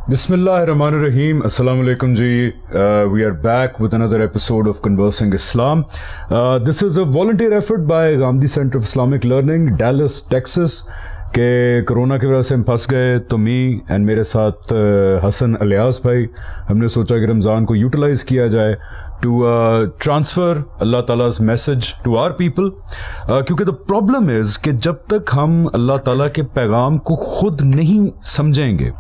Bismillahirrahmanirrahim. Assalamu alaikum ji. We are back with another episode of Conversing Islam. This is a volunteer effort by Gandhi Center of Islamic Learning, Dallas, Texas. कि corona की वजह से हम फंस गए तो me and मेरे साथ हसन अलियास भाई हमने सोचा कि रमज़ान को यूटिलाइज़ किया जाए टू ट्रांसफ़र अल्लाह ताला's मैसेज टू आवर पीपल, क्योंकि द प्रॉब्लम इज़ कि जब तक हम अल्लाह ताला के पैगाम को ख़ुद नहीं समझेंगे,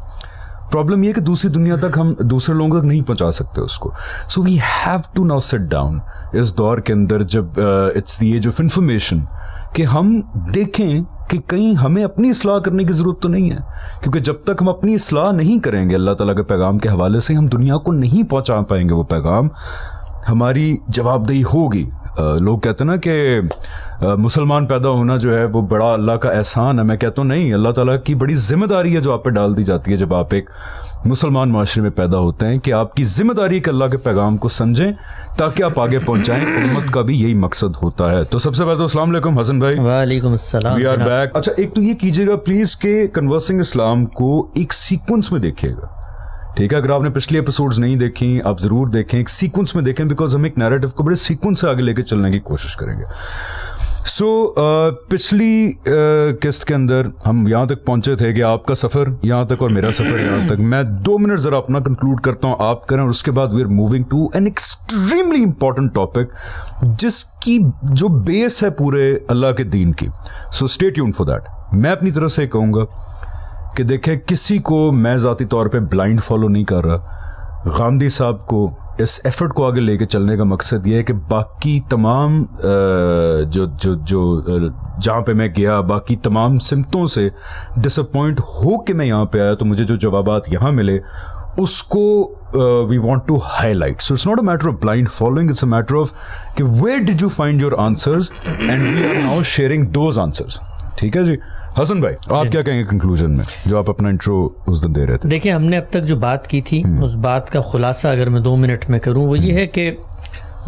प्रॉब्लम ये कि दूसरी दुनिया तक हम दूसरे लोगों तक नहीं पहुंचा सकते उसको. So we have to now sit down इस दौर के अंदर जब it's the age of information कि हम देखें कि कहीं हमें अपनी इस्लाह करने की ज़रूरत तो नहीं है, क्योंकि जब तक हम अपनी इस्लाह नहीं करेंगे अल्लाह ताला के पैगाम के हवाले से हम दुनिया को नहीं पहुंचा पाएंगे वो पैगाम. हमारी जवाबदेही होगी. लोग कहते हैं ना कि मुसलमान पैदा होना जो है वो बड़ा अल्लाह का एहसान है. मैं कहता हूँ नहीं, अल्लाह ताला की बड़ी जिम्मेदारी है जो आप पे डाल दी जाती है जब आप एक मुसलमान माशरे में पैदा होते हैं, कि आपकी जिम्मेदारी कि अल्लाह के पैगाम को समझें ताकि आप आगे पहुंचाएं. उम्मत का भी यही मकसद होता है. तो सबसे पहले तो अस्सलाम वालेकुम हसन भाई. वालेकुम अस्सलाम. We are back. अच्छा, एक तो ये कीजिएगा प्लीज कि कन्वर्सिंग इस्लाम को एक सीक्वेंस में देखिएगा, ठीक है? अगर आपने पिछली एपिसोड्स नहीं देखी आप ज़रूर देखें, एक सीक्वेंस में देखें, बिकॉज हम एक नैरेटिव को बड़े सीक्वेंस से आगे लेके चलने की कोशिश करेंगे. सो पिछली किस्त के अंदर हम यहाँ तक पहुँचे थे कि आपका सफ़र यहाँ तक और मेरा सफ़र यहाँ तक. मैं 2 मिनट ज़रा अपना कंक्लूड करता हूँ, आप करें, और उसके बाद we are moving to an extremely important topic जिसकी जो बेस है पूरे अल्लाह के दीन की. So stay tuned for that. मैं अपनी तरफ से कहूँगा कि देखें, किसी को मैं ज़ाती तौर पे ब्लाइंड फॉलो नहीं कर रहा. गांधी साहब को इस एफर्ट को आगे लेके चलने का मकसद ये है कि बाकी तमाम जहाँ पे मैं गया, बाकी तमाम सिमतों से डिसअपॉइंट हो के मैं यहाँ पे आया, तो मुझे जो जवाबात यहाँ मिले उसको we want to highlight. So it's not a matter of blind following, it's a matter of कि where did you find your answers and we are now sharing those answers. ठीक है जी. हसन भाई, आप क्या कहेंगे कंक्लूजन में, जो आप अपना इंट्रो उस दिन दे रहे थे? देखिए, हमने अब तक जो बात की थी उस बात का खुलासा अगर मैं 2 मिनट में करूं, वो ये है कि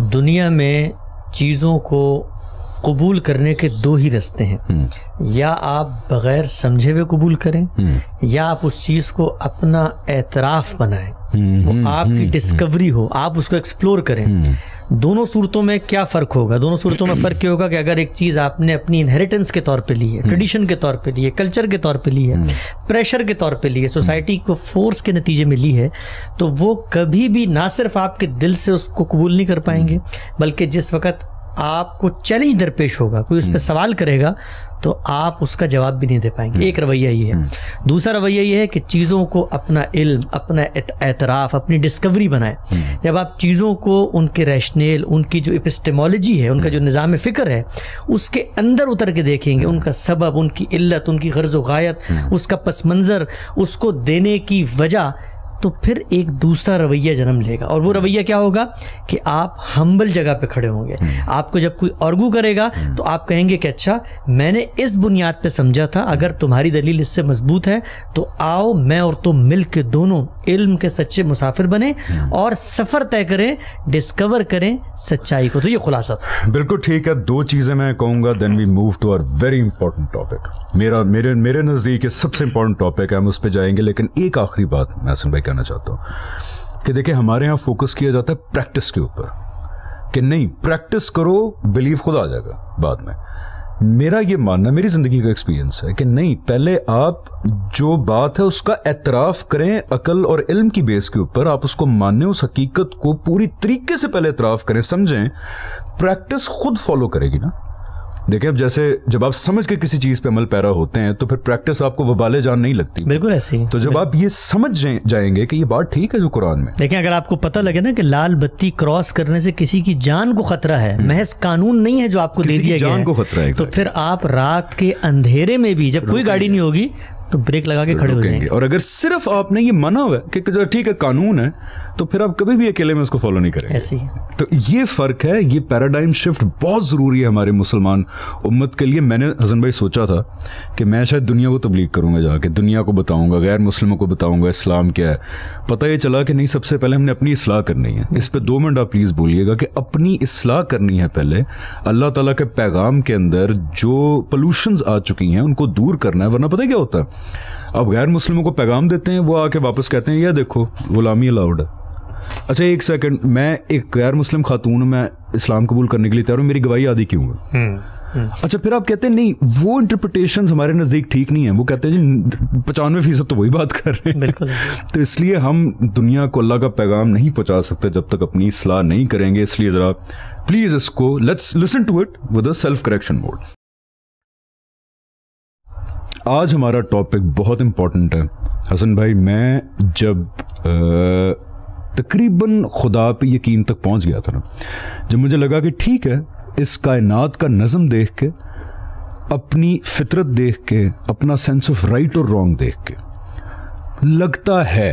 दुनिया में चीज़ों को कबूल करने के 2 ही रास्ते हैं. या आप बगैर समझे हुए कबूल करें, या आप उस चीज़ को अपना एतराफ़ बनाएं, वो आपकी डिस्कवरी हो, आप उसको एक्सप्लोर करें. दोनों सूरतों में क्या फ़र्क होगा? दोनों सूरतों में फ़र्क ये होगा कि अगर एक चीज़ आपने अपनी इनहेरिटेंस के तौर पे ली है, ट्रेडिशन के तौर पे ली है, कल्चर के तौर पे ली है, प्रेशर के तौर पे ली है, सोसाइटी को फोर्स के नतीजे में ली है, तो वो कभी भी ना सिर्फ आपके दिल से उसको कबूल नहीं कर पाएंगे, बल्कि जिस वक़्त आपको चैलेंज दरपेश होगा, कोई उस पर सवाल करेगा, तो आप उसका जवाब भी नहीं दे पाएंगे. एक रवैया ये है. दूसरा रवैया ये है कि चीज़ों को अपना इल्म, अपना एतराफ़, अपनी डिस्कवरी बनाएं. जब आप चीज़ों को उनके रैशनल, उनकी जो एपिस्टेमोलॉजी है, उनका जो निज़ाम फ़िक्र है, उसके अंदर उतर के देखेंगे, उनका सबब, उनकी इल्लत, उनकी गर्ज़ व गायत, उसका पस मंज़र, उसको देने की वजह, तो फिर एक दूसरा रवैया जन्म लेगा. और वो रवैया क्या होगा कि आप हम्बल जगह पे खड़े होंगे. आपको जब कोई आर्गू करेगा तो आप कहेंगे कि अच्छा, मैंने इस बुनियाद पे समझा था, अगर तुम्हारी दलील इससे मजबूत है तो आओ मैं और तुम मिल के दोनों इल्म के सच्चे मुसाफिर बने और सफ़र तय करें, डिस्कवर करें सच्चाई को. तो ये खुलासा था. बिल्कुल ठीक है. 2 चीज़ें मैं कहूँगा, then we move to our very important topic. मेरे नज़दीक सबसे इंपॉर्टेंट टॉपिक है, हम उस पर जाएंगे. लेकिन एक आखिरी बात मैं हसन भाई कहना चाहता हूं कि देखिए, हमारे यहाँ फोकस किया जाता है प्रैक्टिस के ऊपर, कि नहीं प्रैक्टिस करो, बिलीव खुद आ जाएगा बाद में. मेरा ये मानना, मेरी ज़िंदगी का एक्सपीरियंस है कि नहीं, पहले आप जो बात है उसका एतराफ़ करें, अकल और इल्म की बेस के ऊपर आप उसको मानें, उस हकीकत को पूरी तरीके से पहले एतराफ़ करें, समझें. प्रैक्टिस खुद फॉलो करेगी ना. देखिए, अब जैसे जब आप समझ के किसी चीज़ पे अमल पैरा होते हैं तो फिर प्रैक्टिस आपको वबाले जान नहीं लगती. बिल्कुल ऐसी. तो जब आप ये समझ जाएंगे कि ये बात ठीक है जो कुरान में. देखिए, अगर आपको पता लगे ना कि लाल बत्ती क्रॉस करने से किसी की जान को खतरा है, महज कानून नहीं है जो आपको दे दिया गया है, तो फिर आप रात के अंधेरे में भी, जब कोई गाड़ी नहीं होगी, तो ब्रेक लगा के खड़े हो जाएंगे. और अगर सिर्फ आपने ये माना हुआ है कि ठीक है कानून है, तो फिर आप कभी भी अकेले में उसको फॉलो नहीं करेंगे. ऐसी है. तो ये फ़र्क है, ये पैराडाइम शिफ्ट बहुत ज़रूरी है हमारे मुसलमान उम्मत के लिए. मैंने हसन भाई सोचा था कि मैं शायद दुनिया को तबलीग करूँगा, जाके दुनिया को बताऊँगा, गैर मुस्लिमों को बताऊँगा इस्लाम क्या है. पता ये चला कि नहीं, सबसे पहले हमने अपनी इस्लाह करनी है. इस पर 2 मिनट आप प्लीज़ बोलिएगा कि अपनी इस्लाह करनी है पहले. अल्लाह ताला के पैगाम के अंदर जो पोल्यूशंस आ चुकी हैं उनको दूर करना है. वरना पता क्या होता है, अब गैर मुस्लिमों को पैगाम देते हैं, वो आके वापस कहते हैं यह देखो गुलामी अलाउड है। अच्छा एक सेकंड, मैं एक गैर मुस्लिम खातून, मैं इस्लाम कबूल करने के लिए तैयार हूँ, मेरी गवाही आदि क्यों है? अच्छा फिर आप कहते हैं नहीं वो इंटरप्रिटेशन हमारे नज़दीक ठीक नहीं है, वो कहते हैं जी 95% तो वही बात कर रहे हैं। बिल्कुल। तो इसलिए हम दुनिया को अल्लाह का पैगाम नहीं पहुंचा सकते जब तक अपनी इस्लाह नहीं करेंगे। इसलिए ज़रा प्लीज़ इसको let's listen to it with a self correction mode. आज हमारा टॉपिक बहुत इंपॉर्टेंट है हसन भाई। मैं जब तकरीबन खुदा पे यकीन तक पहुंच गया था ना, जब मुझे लगा कि ठीक है इस कायनात का नज़म देख के, अपनी फितरत देख के, अपना सेंस ऑफ राइट और रॉन्ग देख के लगता है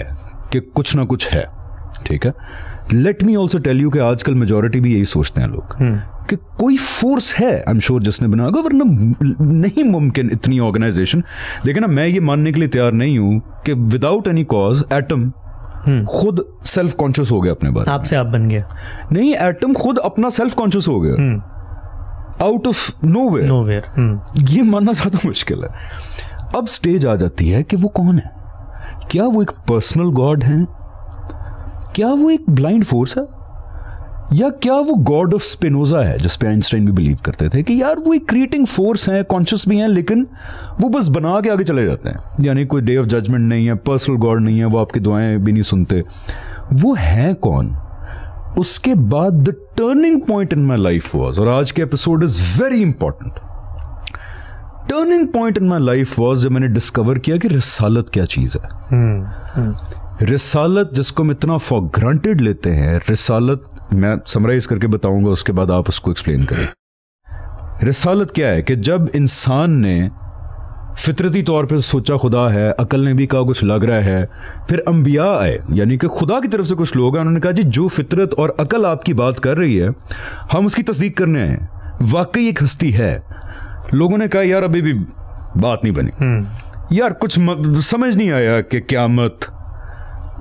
कि कुछ ना कुछ है, ठीक है। Let me also tell you कि आजकल मेजॉरिटी भी यही सोचते हैं लोग कि कोई फोर्स है, आई एम श्योर जिसने बनाया होगा, वरना नहीं मुमकिन इतनी ऑर्गेनाइजेशन। देखिए ना, मैं ये मानने के लिए तैयार नहीं हूं कि विदाउट एनी कॉज एटम खुद सेल्फ कॉन्शियस हो गया अपने बारे में। आपसे आप बन गया नहीं, एटम खुद अपना सेल्फ कॉन्शियस हो गया आउट ऑफ नोवेयर। ये मानना ज्यादा मुश्किल है। अब स्टेज आ जाती है कि वो कौन है, क्या वो एक पर्सनल गॉड है, क्या वो एक ब्लाइंड फोर्स है, या क्या वो गॉड ऑफ स्पिनोजा है जिस पे आइंस्टाइन भी बिलीव करते थे कि यार वो एक क्रिएटिंग फोर्स है, कॉन्शियस भी है, लेकिन वो बस बना के आगे चले जाते हैं। यानी कोई डे ऑफ जजमेंट नहीं है, पर्सनल गॉड नहीं है, वो आपकी दुआएं भी नहीं सुनते। वो है कौन? उसके बाद the turning point in my life was, और आज के episode is very important. Turning point in my life was जब मैंने डिस्कवर किया कि रिसालत क्या चीज है। रिसालत जिसको हम इतना फॉर ग्रांटेड लेते हैं, रिसालत मैं समराइज करके बताऊंगा, उसके बाद आप उसको एक्सप्लेन करें। रिसालत क्या है कि जब इंसान ने फितरती तौर पे सोचा खुदा है, अकल ने भी कहा कुछ लग रहा है, फिर अंबिया आए, यानी कि खुदा की तरफ से कुछ लोग हैं, उन्होंने कहा जी जो फितरत और अकल आपकी बात कर रही है हम उसकी तस्दीक करने आए, वाकई एक हस्ती है। लोगों ने कहा यार अभी भी बात नहीं बनी, यार कुछ समझ नहीं आया कि क़यामत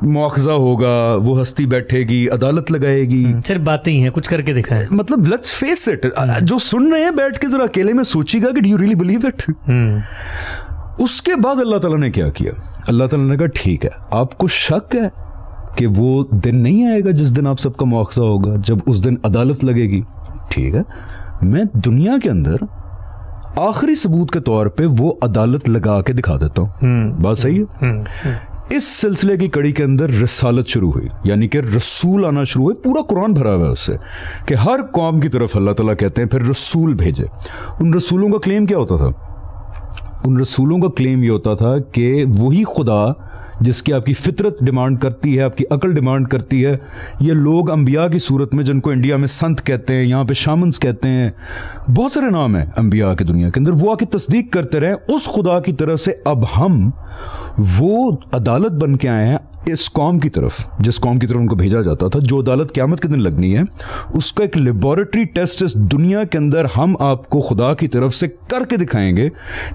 मुआखजा होगा, वो हस्ती बैठेगी, अदालत लगाएगी, सिर्फ बातें ही हैं, कुछ करके दिखाएं। मतलब लेट्स फेस इट, जो सुन रहे हैं बैठ के जरा अकेले में सोचिएगा कि do you really believe it. उसके बाद अल्लाह ताला ने क्या किया? अल्लाह ताला ने कहा ठीक है, आपको शक है कि वो दिन नहीं आएगा जिस दिन आप सबका मुआखजा होगा, जब उस दिन अदालत लगेगी, ठीक है, मैं दुनिया के अंदर आखिरी सबूत के तौर पे वो अदालत लगा के दिखा देता हूँ। बात सही है? इस सिलसिले की कड़ी के अंदर रिसालत शुरू हुई, यानी कि रसूल आना शुरू हुए। पूरा कुरान भरा हुआ है उससे कि हर कौम की तरफ अल्लाह ताला कहते हैं फिर रसूल भेजे। उन रसूलों का क्लेम क्या होता था? उन रसूलों का क्लेम ये होता था कि वही खुदा जिसकी आपकी फितरत डिमांड करती है, आपकी अकल डिमांड करती है, ये लोग अंबिया की सूरत में, जिनको इंडिया में संत कहते हैं, यहाँ पे शामन्स कहते हैं, बहुत सारे नाम हैं अंबिया के दुनिया के अंदर, वो आके तस्दीक करते रहे उस खुदा की तरफ से। अब हम वो अदालत बन के आए हैं इस कौम की तरफ, जिस कौम की तरफ उनको भेजा जाता था, जो अदालत क़यामत के दिन लगनी है, उसका एक लेबोरेटरी टेस्ट इस दुनिया के अंदर हम आपको खुदा की तरफ से करके दिखाएंगे,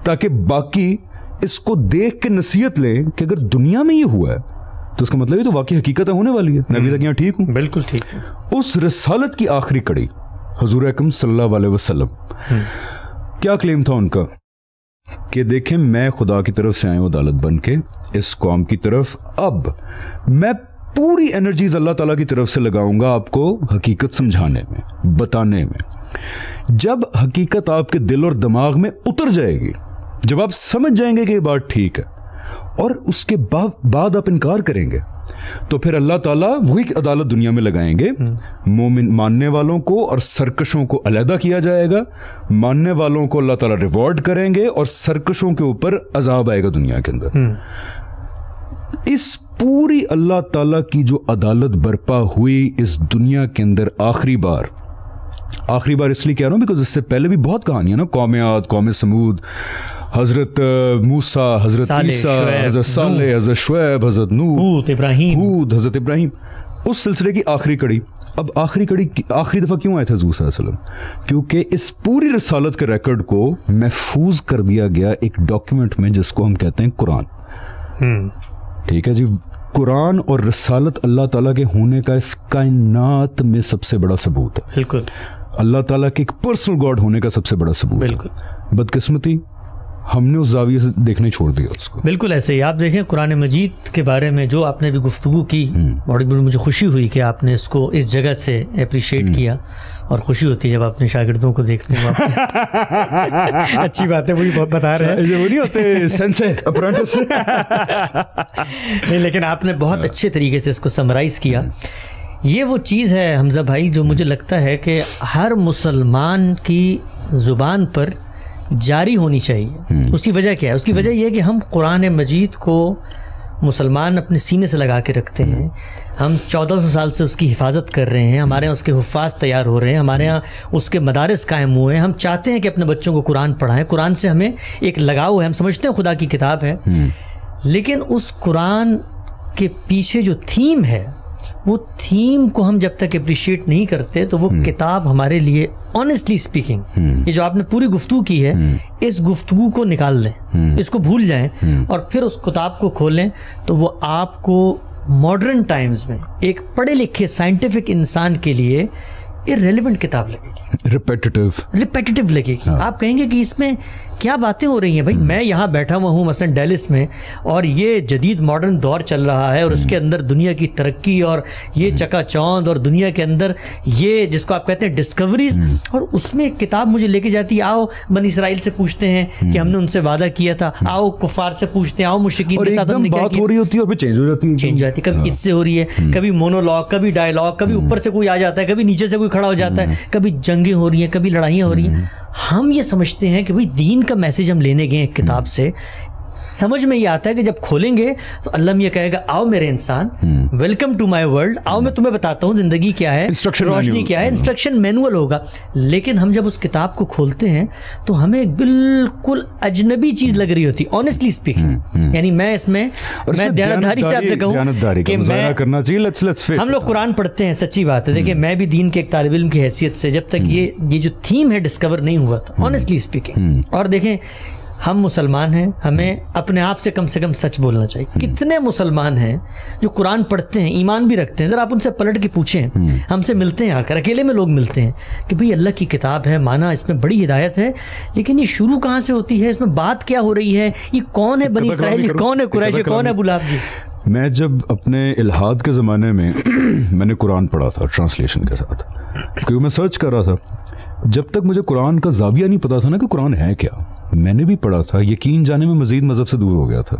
ताकि बाकी इसको देख के नसीहत लें कि अगर दुनिया में ये हुआ है तो उसका मतलब ये तो वाकई हकीकत होने वाली है। मैं अभी तक यहाँ ठीक हूँ? बिल्कुल ठीक है। उस रिसालत की आखिरी कड़ी हुजूर अकरम सल्लल्लाहु अलैहि वसल्लम, क्या क्लेम था उनका कि देखें मैं खुदा की तरफ से आया हूं अदालत बन के इस कौम की तरफ, अब मैं पूरी एनर्जीज अल्लाह ताला की तरफ से लगाऊंगा आपको हकीकत समझाने में, बताने में। जब हकीकत आपके दिल और दिमाग में उतर जाएगी, जब आप समझ जाएंगे कि ये बात ठीक है, और उसके बाद आप इनकार करेंगे, तो फिर अल्लाह ताला वही अदालत दुनिया में लगाएंगे। मोमिन मानने वालों को और सरकशों को अलहदा किया जाएगा, मानने वालों को अल्लाह ताला रिवॉर्ड करेंगे और सरकशों के ऊपर अजाब आएगा दुनिया के अंदर। इस पूरी अल्लाह ताला की जो अदालत बर्पा हुई इस दुनिया के अंदर आखिरी बार इसलिए कह रहा हूं बिकॉज इससे पहले भी बहुत कहानियां ना, कौम आद, कौम समूद, हजरत मूसा, हजरत ईसा, हजरत सालेह, हजरत शुएब, हजरत नूह, हूद, हजरत इब्राहिम, उस सिलसिले की आखिरी कड़ी। अब आखिरी दफा क्यों आए थे हुजूर सल्लल्लाहु अलैहि वसल्लम? क्योंकि इस पूरी रिसालत के रिकॉर्ड को महफूज कर दिया गया एक डॉक्यूमेंट में जिसको हम कहते हैं कुरान। ठीक है जी, कुरान और रिसालत अल्लाह ताला के होने का इस कायनात में सबसे बड़ा सबूत है। बिल्कुल, अल्लाह ताला के एक पर्सनल गॉड होने का सबसे बड़ा सबूत। बिल्कुल। बदकिस्मती हमने उस जाविये से देखने छोड़ दिया उसको। बिल्कुल ऐसे ही आप देखें कुरान मजीद के बारे में जो आपने भी गुफ्तगू की, बड़ी बड़ी मुझे खुशी हुई कि आपने इसको इस जगह से अप्रिशिएट किया, और खुशी होती है जब अपने शागिर्दों को देखते हैं। अच्छी बात है, वही बता रहे हैं, वो नहीं होते सेंसे अप्रेंटिस। नहीं, लेकिन आपने बहुत अच्छे तरीके से इसको समराइज़ किया। ये वो चीज़ है हमजा भाई जो मुझे लगता है कि हर मुसलमान की ज़ुबान पर जारी होनी चाहिए। उसकी वजह क्या है? उसकी वजह यह है कि हम कुरान मजीद को मुसलमान अपने सीने से लगा के रखते हैं। हम 1400 साल से उसकी हिफाजत कर रहे हैं, हमारे यहाँ उसके हुफ़ाज़ तैयार हो रहे हैं, हमारे यहाँ उसके मदारिस कायम हुए हैं। हम चाहते हैं कि अपने बच्चों को कुरान पढ़ाएं, कुरान से हमें एक लगाव है, हम समझते हैं खुदा की किताब है। लेकिन उस कुरान के पीछे जो थीम है, वो थीम को हम जब तक अप्रिशिएट नहीं करते तो वो किताब हमारे लिए ऑनेस्टली स्पीकिंग, ये जो आपने पूरी गुफ्तगू की है, इस गुफ्तगू को निकाल दें, इसको भूल जाएं और फिर उस किताब को खोलें तो वो आपको मॉडर्न टाइम्स में एक पढ़े लिखे साइंटिफिक इंसान के लिए इररिलेवेंट किताब लगेगी, रिपेटिटिव लगेगी। आप कहेंगे कि इसमें क्या बातें हो रही हैं भाई। मैं यहाँ बैठा हुआ हूँ मसलन डेलिस में, और ये जदीद मॉडर्न दौर चल रहा है और उसके अंदर दुनिया की तरक्की और ये चकाचौंध और दुनिया के अंदर ये जिसको आप कहते हैं डिस्कवरीज, और उसमें एक किताब मुझे लेके जाती है। आओ बनी इसराइल से पूछते हैं कि हमने उनसे वादा किया था, आओ कुफार से पूछते हैं, आओ मुश्रिकीन के साथ हमने क्या किया। हो रही होती है और फिर चेंज हो जाती है, कभी इससे हो रही है, कभी मोनोलॉग, कभी डायलॉग, कभी ऊपर से कोई आ जाता है, कभी नीचे से कोई खड़ा हो जाता है, कभी जंगें हो रही हैं, कभी लड़ाइयाँ हो रही हैं। हम ये समझते हैं कि भाई दीन का मैसेज हम लेने गए एक किताब से, समझ में ये आता है कि जब खोलेंगे तो अल्लाह ये कहेगा, आओ मेरे इंसान, वेलकम टू माय वर्ल्ड, आओ मैं तुम्हें बताता हूँ जिंदगी क्या है, रोशनी क्या है, इंस्ट्रक्शन मैनुअल होगा। लेकिन हम जब उस किताब को खोलते हैं तो हमें बिल्कुल अजनबी चीज लग रही होती, ऑनेस्टली स्पीकिंग। यानी मैं इसमें मैं दयानतदारी से आपसे कहूँ कि मैं करना चाहिए, हम लोग कुरान पढ़ते हैं, सच्ची बात है। देखिए मैं भी दीन के एक तालिब इल्म की हैसियत से जब तक ये जो थीम है डिस्कवर नहीं हुआ था, ऑनेस्टली स्पीकिंग। और देखें हम मुसलमान हैं, हमें अपने आप से कम सच बोलना चाहिए। कितने मुसलमान हैं जो कुरान पढ़ते हैं, ईमान भी रखते हैं, ज़रा आप उनसे पलट के पूछें, हमसे मिलते हैं आकर, अकेले में लोग मिलते हैं कि भाई अल्लाह की किताब है, माना इसमें बड़ी हिदायत है, लेकिन ये शुरू कहाँ से होती है, इसमें बात क्या हो रही है, ये कौन है बनी इसराइल, कौन है कुरैशी, कौन है अबू लहब जी। मैं जब अपने इल्हाद के ज़माने में मैंने कुरान पढ़ा था ट्रांसलेशन के साथ, क्योंकि मैं सर्च कर रहा था, जब तक मुझे कुरान का जाविया नहीं पता था ना कि कुरान है क्या, मैंने भी पढ़ा था, यकीन जाने में मज़ीद मज़हब से दूर हो गया था।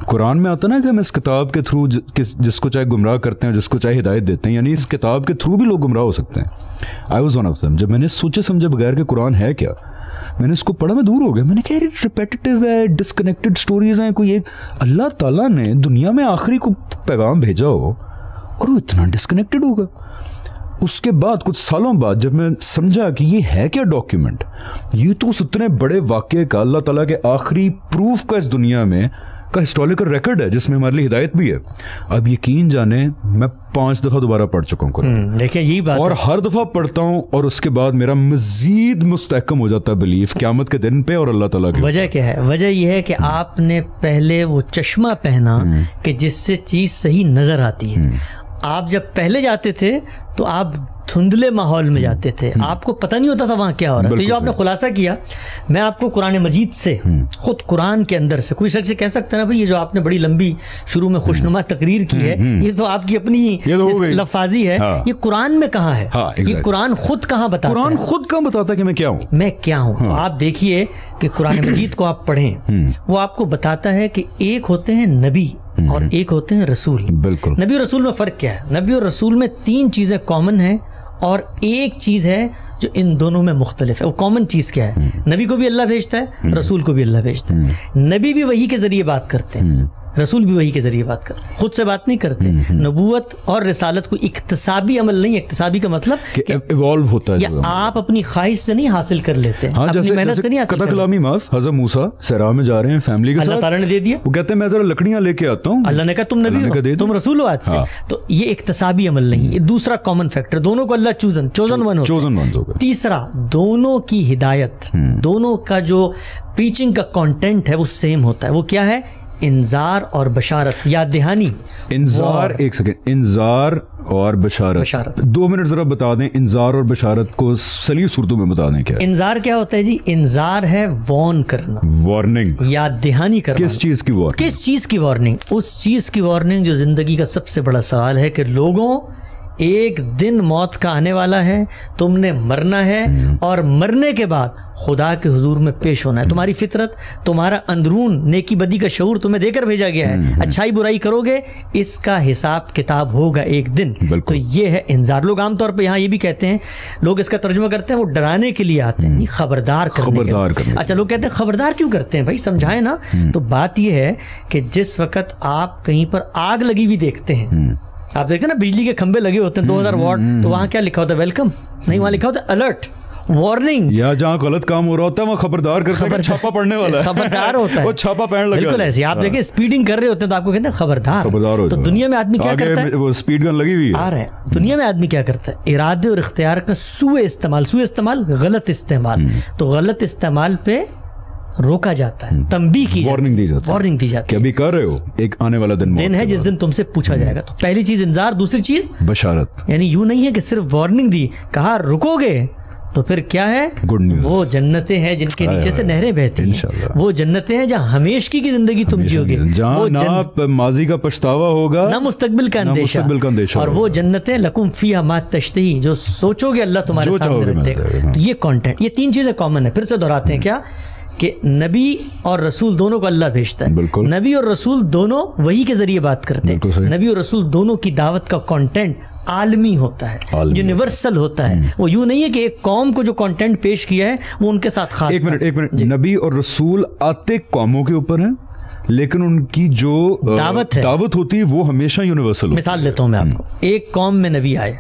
कुरान में आता ना कि हम इस किताब के थ्रू जिसको चाहे गुमराह करते हैं, जिसको चाहे हिदायत देते हैं, यानी इस किताब के थ्रू भी लोग गुमराह हो सकते हैं। I was one of them. जब मैंने सोचे समझे बगैर कि कुरान है क्या, मैंने इसको पढ़ा, मैं दूर हो गया। मैंने कहा रिपेटिटिव है, डिस्कनेक्टेड स्टोरीज हैं, कोई एक अल्लाह ताला ने दुनिया में आखिरी को पैगाम भेजा हो और वो इतना डिस्कनेक्टेड होगा। उसके बाद कुछ सालों बाद जब मैं समझा कि ये है क्या डॉक्यूमेंट, ये तो उस इतने बड़े वाक़े का, अल्लाह ताला के आखिरी प्रूफ का इस दुनिया में का हिस्टोरिकल रिकॉर्ड है जिसमें हमारे लिए हिदायत भी है। अब यकीन जाने मैं 5 दफ़ा दोबारा पढ़ चुका हूँ कुरान। देखिए यही बात और है। हर दफ़ा पढ़ता हूँ और उसके बाद मेरा मज़ीद मुस्तहकम हो जाता है बिलीफ क़यामत के दिन पे और अल्लाह ताला की। वजह क्या है? वजह यह है कि आपने पहले वो चश्मा पहना कि जिससे चीज़ सही नज़र आती है। आप जब पहले जाते थे तो आप धुंधले माहौल में जाते थे, आपको पता नहीं होता था वहाँ क्या हो रहा है। तो जो आपने खुलासा किया, मैं आपको कुरान मजीद से, खुद कुरान के अंदर से, कोई शख्स कह सकता है ना भाई ये जो आपने बड़ी लंबी शुरू में खुशनुमा तकरीर की है, ये तो आपकी अपनी लफाजी है। हाँ। ये कुरान में कहाँ है? हाँ, ये कुरान खुद कहाँ बताता है? कुरान खुद कहाँ बताता है कि मैं क्या हूँ, मैं क्या हूँ। तो आप देखिए कि कुरान मजीद को आप पढ़ें, वो आपको बताता है कि एक होते हैं नबी और एक होते हैं रसूल। बिल्कुल। नबी और रसूल में फ़र्क क्या है? नबी और रसूल में 3 चीज़ें कॉमन हैं और एक चीज़ है जो इन दोनों में मुख्तलिफ है। वो कॉमन चीज़ क्या है? नबी को भी अल्लाह भेजता है, रसूल को भी अल्लाह भेजता है। नबी भी वही के ज़रिए बात करते हैं, रसूल भी वही के ज़रिए बात करते हैं, खुद से बात नहीं करते। नबूवत और रिसालत को इक्तसाबी अमल नहीं, इक्तसाबी का मतलब कि इवॉल्व होता है, या आप अपनी ख्वाहिश से नहीं हासिल कर लेते, हाँ, अपनी मेहनत से नहीं हासिल करते। कलामी माफ, हज़रत मूसा सहरा में जा रहे हैं फैमिली के साथ, अल्लाह ताला ने दे दिया, वो कहते हैं मैं जरा लकड़ियां लेके आता हूँ, अल्लाह ने कहा तुम नबी हो, तुम रसूल हो आज से। तो ये इक्तसाबी अमल नहीं। ये दूसरा कॉमन फैक्टर, दोनों को अल्लाह चोजन वन होगा। तीसरा, दोनों की हिदायत, दोनों का जो प्रीचिंग का कंटेंट है वो सेम होता है। वो क्या है? इंजार और बशारत, याद दहानी। इंजार, एक सेकेंड, इंजार और बशारत 2 मिनट जरा बता दें। इंजार और बशारत को सलीस उर्दू में बता दें क्या। इंजार क्या होता है जी? इंजार है वॉर्न करना, वार्निंग, याद दहानी करना। किस चीज की वार्निंग? किस चीज की वार्निंग? उस चीज की वार्निंग जो जिंदगी का सबसे बड़ा सवाल है कि लोगों, एक दिन मौत का आने वाला है, तुमने मरना है और मरने के बाद खुदा के हुजूर में पेश होना है। तुम्हारी फितरत, तुम्हारा अंदरून, नेकी बदी का शऊर तुम्हें देकर भेजा गया है। अच्छाई बुराई करोगे, इसका हिसाब किताब होगा एक दिन। तो ये है इंजार। लोग आमतौर पे यहाँ ये भी कहते हैं, लोग इसका तर्जुमा करते हैं वो डराने के लिए आते हैं, खबरदार करने। अच्छा, लोग कहते हैं खबरदार क्यों करते हैं भाई, समझाएं ना। तो बात ये है कि जिस वक्त आप कहीं पर आग लगी हुई देखते हैं, आप देखते हैं ना बिजली के खंबे लगे होते हैं 2000 वाट, तो वहां क्या लिखा होता है? वेलकम नहीं, वहां लिखा होता है अलर्ट, वार्निंग। या जहाँ गलत काम हो रहा होता है वहाँ खबरदार करते हैं, छापा पड़ने वाला है, खबरदार होता है, वो छापा पड़ने लगा। बिल्कुल ऐसे आप देखें स्पीडिंग कर रहे होते हैं तो आपको कहते हैं खबरदार हो। तो दुनिया में आदमी क्या करता है? वो स्पीड गन लगी हुई है, आ रहा है। दुनिया में आदमी क्या करता है? इरादे और इख्तियार का सुए इस्तेमाल, गलत इस्तेमाल। तो गलत इस्तेमाल पे रोका जाता है, तंबीह की, वार्निंग दी जाती है कि अभी कर रहे हो, एक आने वाला दिन है जिस दिन तुमसे पूछा जाएगा। तो पहली चीज इंजार, दूसरी चीज बशारत। यानी यूं नहीं है कि सिर्फ वार्निंग दी, कहा रुकोगे तो फिर क्या है? Good news. वो जन्नतें हैं जिनके नीचे से नहरें बहती हैं, वो जन्नतें हैं जहाँ हमेशगी की जिंदगी तुम जियोगे, जहाँ ना माजी का पछतावा होगा, ना मुस्तकबिल का अंदेशा। और वो जन्नतें लकुम फीहा मा तश्तही, जो सोचोगे अल्लाह तुम्हारे सामने रख देगा। तो ये कंटेंट, ये 3 चीजें कॉमन है। फिर से दोहराते हैं क्या कि नबी और रसूल दोनों को अल्लाह भेजता है। नबी और रसूल दोनों वही के जरिए बात करते हैं। नबी और रसूल दोनों की दावत का कंटेंट आलमी होता है, यूनिवर्सल होता है। वो यूं नहीं है कि एक कौम को जो कंटेंट पेश किया है वो उनके साथ खास। एक मिनट, नबी और रसूल आते कौमों के ऊपर हैं, लेकिन उनकी जो दावत होती है वो हमेशा यूनिवर्सल। मिसाल देता हूं मैं आपको, एक कौम में नबी आए,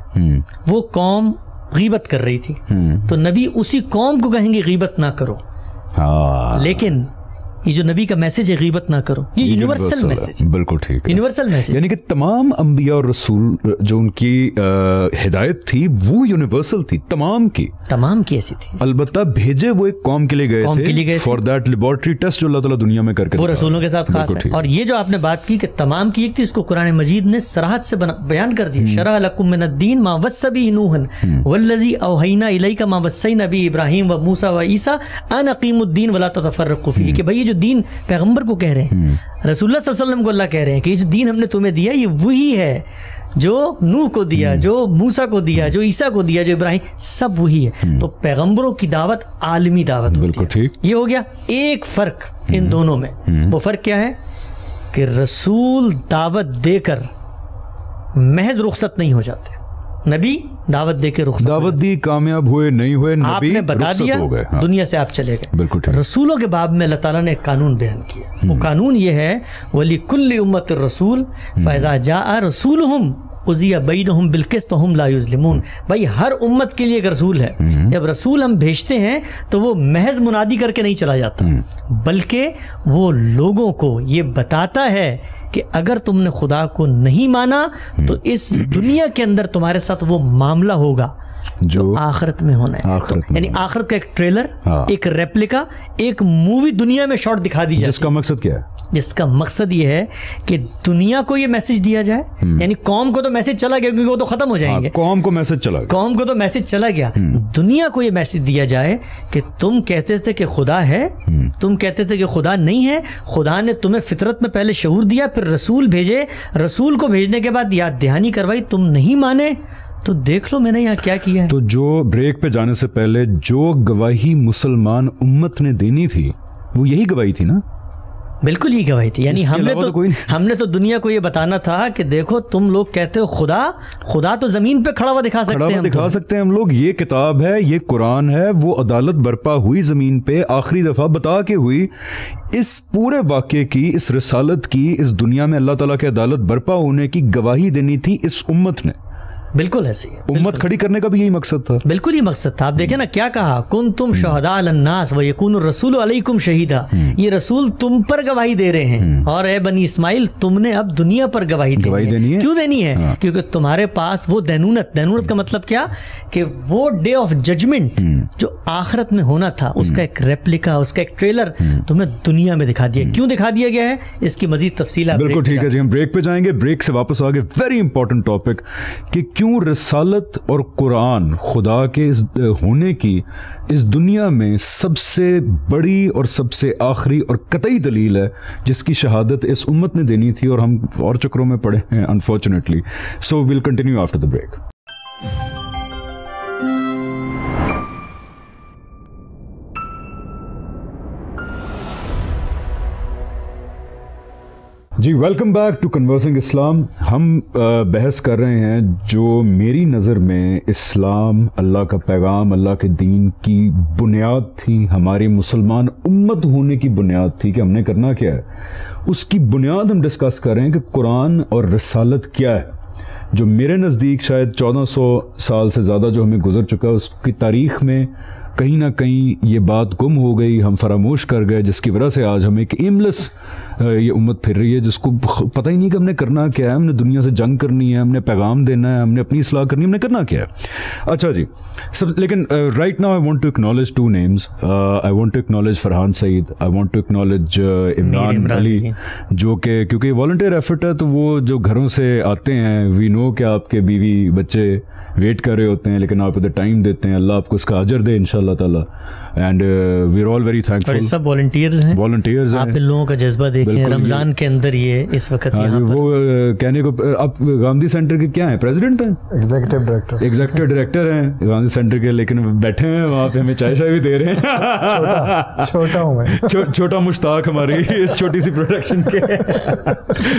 वो कौम गीबत कर रही थी, तो नबी उसी कौम को कहेंगे गीबत ना करो। लेकिन ये जो नबी का मैसेज है गीबत ना करो, ये यूनिवर्सल मैसेज। बिल्कुल ठीक है, यूनिवर्सल मैसेज। यानी कि तमाम अंबिया और रसूल जो उनकी हिदायत थी वो यूनिवर्सल थी, तमाम की ऐसी थी। अलबत्ता भेजे वो एक कौम के लिए गए थे, फॉर दैट लेबोरेटरी टेस्ट जो अल्लाह ताला दुनिया में करके वो रसूलों के साथ खास है। और ये जो आपने बात की कि तमाम की एक थी, इसको कुरान मजीद ने सराहत से बयान कर दिया। शरअ लकुम मिनद्दीन मा वस्सा बिही नूहन वल्लज़ी औहैना इलैका मा वस्सैना बिही इब्राहीम व मूसा व ईसा अन अक़ीमुद्दीन वला ततफ़र्रक़ू फ़ीह, कि भाई जो दीन पैगंबर को कह रहे हैं, रसूलुल्लाह सल्लल्लाहु अलैहि वसल्लम को अल्लाह कह रहे हैं कि ये जो दीन हमने तुम्हें दिया ये वही है जो नूह को दिया, जो मूसा को दिया, जो ईसा को दिया, जो इब्राहिम, सब वही है। तो पैगंबरों की दावत आलमी दावत होती है। ये हो गया एक फर्क इन दोनों में। वो फर्क क्या है कि रसूल दावत देकर महज रुखसत नहीं हो जाते, नबी दावत देकर रुखसत, दावत दी, कामयाब हुए नहीं हुए, नबी आपने बता दिया, हाँ। दुनिया से आप चले गए। बिल्कुल ठीक। रसूलों के बाब में अल्लाह ताला ने एक कानून बयान किया। वो कानून ये है, वली कुल्ली उम्मत रसूल फैज़ा जाअ रसूलुहुम उज़िया बैनहुम बिलक़िस्त वहुम ला युज़लिमून। भाई हर उम्मत के लिए एक रसूल है। जब रसूल हम भेजते हैं तो वो महज मुनादी करके नहीं चला जाता, बल्कि वो लोगों को ये बताता है कि अगर तुमने खुदा को नहीं माना तो इस दुनिया के अंदर तुम्हारे साथ वो मामला होगा जो आखिरत में होना है। यानी आखिरत का एक ट्रेलर, एक रेप्लिका, एक मूवी दुनिया में शॉट दिखा दी जाए। जिसका मकसद क्या है? जिसका मकसद ये है कि दुनिया को ये मैसेज दिया जाए, यानी कौम को तो मैसेज चला गया क्योंकि वो तो खत्म हो जाएंगे। कौम को मैसेज चला गया, कौम को तो मैसेज चला गया। दुनिया को ये मैसेज दिया जाए कि तुम कहते थे कि खुदा है, तुम कहते थे कि खुदा नहीं है, खुदा ने तुम्हें फितरत में पहले शऊर दिया, फिर रसूल भेजे, रसूल को भेजने के बाद याद दहानी करवाई, तुम नहीं माने तो देख लो मैंने यहाँ क्या किया है। तो जो ब्रेक पे जाने से पहले जो गवाही मुसलमान उम्मत ने देनी थी वो यही गवाही थी ना? बिल्कुल ही गवाही थी। यानी हमने तो दुनिया को ये बताना था कि देखो तुम लोग कहते हो खुदा तो जमीन पे खड़ा हुआ दिखा सकते हैं हम लोग। ये किताब है, ये कुरान है, वो अदालत बर्पा हुई जमीन पे आखिरी दफा बता के हुई। इस पूरे वाक़े की, इस रिसालत की, इस दुनिया में अल्लाह ताला की अदालत बर्पा होने की गवाही देनी थी इस उम्मत ने। बिल्कुल ऐसी उम्मत खड़ी करने का भी यही मकसद था। बिल्कुल ही मकसद था। आप देखें ना क्या कहा, कुन तुम शुहदा अलन्नास व यकून रसूल अलैकुम शहीदा। ये रसूल तुम पर गवाही दे रहे हैं और ए बनी इस्माइल तुमने अब दुनिया पर गवाही देनी है। क्यों देनी है? हाँ। क्योंकि तुम्हारे पास वो दैनूनत का मतलब क्या कि वो डे ऑफ जजमेंट जो आखिरत में होना था उसका एक रेप्लिका, उसका एक ट्रेलर तुम्हें दुनिया में दिखा दिया। क्यों दिखा दिया गया है, इसकी मजीद तफसील बिल्कुल ठीक है जी, हम ब्रेक पे जाएंगे। ब्रेक से वापस आगे वेरी इंपॉर्टेंट टॉपिक कि क्यों रिसालत और कुरान खुदा के होने की इस दुनिया में सबसे बड़ी और सबसे आखिरी और कतई दलील है, जिसकी शहादत इस उम्मत ने देनी थी और हम और चक्रों में पड़े हैं unfortunately. So will continue after the break. जी welcome back to conversing Islam. हम बहस कर रहे हैं जो मेरी नज़र में इस्लाम, अल्लाह का पैगाम, अल्लाह के दीन की बुनियाद थी, हमारी मुसलमान उम्मत होने की बुनियाद थी कि हमने करना क्या है। उसकी बुनियाद हम डिस्कस कर रहे हैं कि कुरान और रिसालत क्या है, जो मेरे नज़दीक शायद 1400 साल से ज़्यादा जो हमें गुजर चुका है, उसकी तारीख़ में कहीं ना कहीं ये बात गुम हो गई, हम फरामोश कर गए, जिसकी वजह से आज हम एक एमलेस ये उम्मत फिर रही है जिसको पता ही नहीं कि हमने करना क्या है। हमने दुनिया से जंग करनी है, हमने पैगाम देना है, हमने अपनी इस्लाह करनी है, हमने करना क्या है। अच्छा जी सब, लेकिन right now I want to acknowledge two names. I want to acknowledge Farhan Saeed, I want to acknowledge Imran Ali, जो कि क्योंकि वॉलंटियर एफर्ट है तो वो जो घरों से आते हैं, वी नो कि आपके बीवी बच्चे वेट कर रहे होते हैं, लेकिन आप इधर टाइम देते हैं। अल्लाह आपको इसका अजर दे इंशाल्लाह ताला। And we are all very thankful. सब वॉलंटियर्स हैं, वॉलंटियर्स हैं। आप इन लोगों का जज्बा देखें रमजान के अंदर, ये इस वक्त यहाँ वो कहने को आप गांधी सेंटर के क्या हैं, प्रेसिडेंट हैं, एग्जीक्यूटिव डायरेक्टर हैं गांधी सेंटर के, लेकिन बैठे हैं वहाँ पे, हमें चाय शाय भी दे रहे हैं। छोटा हूँ मैं, छोटा मुश्ताक हमारी इस छोटी सी प्रोडक्शन के।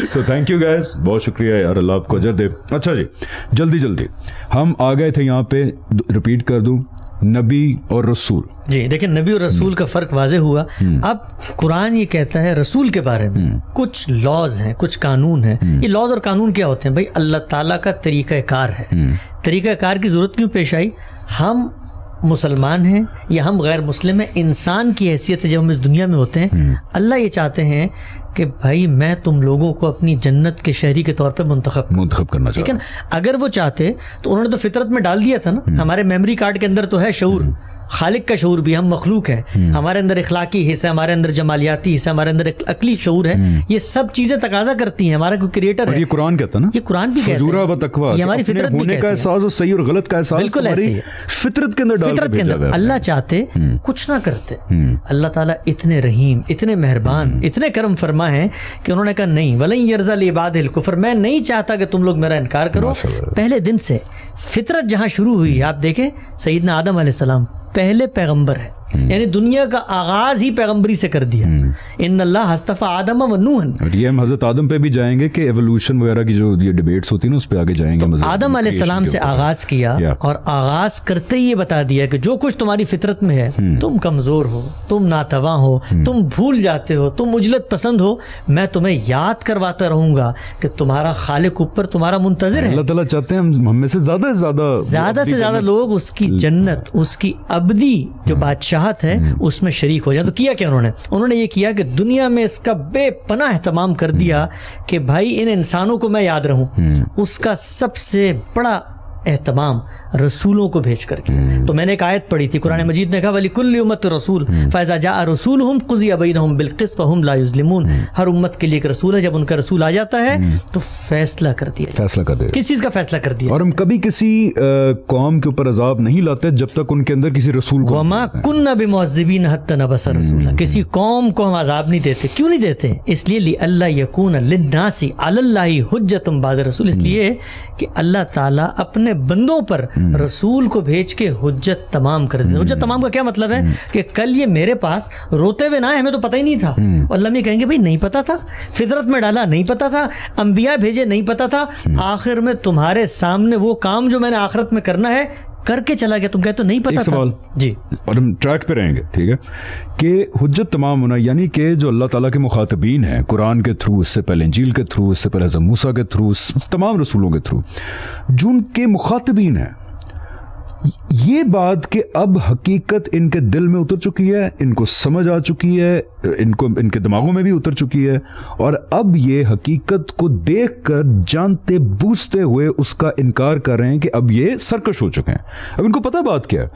सो थैंक यू गाइस, बहुत शुक्रिया यार, अल्लाह आपको अजर दे। अच्छा जी जल्दी हम आ गए थे यहाँ पे, रिपीट कर दूं, नबी और रसूल। जी देखिए, नबी और रसूल का फर्क वाज़े हुआ। अब कुरान ये कहता है रसूल के बारे में कुछ लॉज हैं, कुछ कानून हैं। ये लॉज और कानून क्या होते हैं भाई? अल्लाह ताला का तरीक़ाकार है। तरीक़ाकार की ज़रूरत क्यों पेश आई? हम मुसलमान हैं या हम गैर मुस्लिम हैं, इंसान की हैसियत से जब हम इस दुनिया में होते हैं, अल्लाह ये चाहते हैं कि भाई मैं तुम लोगों को अपनी जन्नत के शहरी के तौर पे मुंतखब करना चाहिए। लेकिन अगर वो चाहते तो उन्होंने तो फितरत में डाल दिया था ना। हमारे मेमोरी कार्ड के अंदर तो है शऊर, खालिक का शऊर भी, हम मखलूक हैं, हमारे अंदर इखलाकी हिस्सा, हमारे अंदर जमालियाती हिस्सा, हमारे अंदर अकली शऊर है। ये सब चीजें तकाजा करती हैं, हमारा कोई क्रिएटर है। ये कुरान कहता है ना, ये कुरान भी कहता है, ये हमारी फितरत भी का एहसास और सही और गलत का एहसास बिल्कुल ऐसे ही फितरत के अंदर। अल्लाह चाहते कुछ ना करते। अल्लाह ताला इतने रहीम, इतने मेहरबान, इतने करम फरमा है कि उन्होंने कहा नहीं, वलई यर्ज़ा लिबादिल कुफ्र, मैं नहीं चाहता कि तुम लोग मेरा इनकार करो। पहले दिन से फितरत जहाँ शुरू हुई, आप देखें सैयदना आदम अलैहिस्सलाम पहले पैगंबर है, यानी दुनिया का आगाज ही पैगंबरी से कर दिया। इन्नल्लाह हस्तफा आदम व नूहन। और ये हम हजरत आदम पे भी जाएंगे कि एवोल्यूशन वगैरह की जो ये डिबेट्स होती है ना, उस पे आगे जाएंगे। तो आदम अलैहिस्सलाम से आगाज किया और आगाज करते ही ये बता दिया कि जो कुछ तुम्हारी फितरत में है, तुम कमजोर हो, तुम नातवा हो, तुम भूल जाते हो, तुम उजलत पसंद हो, मैं तुम्हें याद करवाता रहूंगा कि तुम्हारा खालिक ऊपर तुम्हारा मुंतजिर है। अल्लाह ताला चाहते हैं हम में से ज्यादा से ज्यादा लोग उसकी जन्नत, उसकी अबदी जो बादशाहत है उसमें शरीक हो जाए। तो किया क्या उन्होंने ये किया कि दुनिया में इसका बेपनाह एहतमाम कर दिया कि भाई इन इंसानों को मैं याद रहूं। उसका सबसे बड़ा एहतमाम रसूलों को भेज करके। तो मैंने एक आयत पढ़ी थी, कुरान मजीद ने कहा वलिकुल्लि उम्मत रसूल फैज़ा जाअ रसूलुहुम क़ुज़िया बैनहुम बिलक़िस्त वहुम ला युज़लिमून। हर उम्मत के लिए एक रसूल है, जब उनका रसूल आ जाता है तो फैसला कर दिया, किस चीज़ का फैसला कर दिया। और हम कभी किसी कौम के ऊपर अजाब नहीं लाते जब तक उनके अंदर किसी रसूल को वमा कुन्ना बिमुअज़्ज़िबीन हत्ता नबअसा रसूला। किसी कौम को हम अजाब नहीं देते। क्यों नहीं देते? इसलिए लिअल्ला यकून लिन्नासी अलल्लाहि हुज्जतुम बाद रसूल, इसलिए कि अल्लाह ताला अपने बंदों पर रसूल को भेज के हुज्जत तमाम कर देते। हुज्जत तमाम का क्या मतलब है कि कल ये मेरे पास रोते हुए ना आए, हमें तो पता ही नहीं था। और अल्लाह में कहेंगे भाई नहीं पता था, फितरत में डाला नहीं पता था, अंबिया भेजे नहीं पता था, आखिर में तुम्हारे सामने वो काम जो मैंने आखिरत में करना है करके चला गया, तुम कहते हो नहीं पता था। जी, और हम ट्रैक पे रहेंगे, ठीक है, कि हुज्जत तमाम होना, यानी कि जो अल्लाह ताला के मुखातबीन हैं कुरान के थ्रू, इससे पहले इंजील के थ्रू, इससे पहले हज़रत मूसा के थ्रू, तमाम रसूलों के थ्रू, जो उनके मुखातबीन हैं, ये बात कि अब हकीकत इनके दिल में उतर चुकी है, इनको समझ आ चुकी है, इनको इनके दिमागों में भी उतर चुकी है, और अब ये हकीकत को देखकर जानते बूझते हुए उसका इनकार कर रहे हैं कि अब ये सरकश हो चुके हैं। अब इनको पता बात क्या है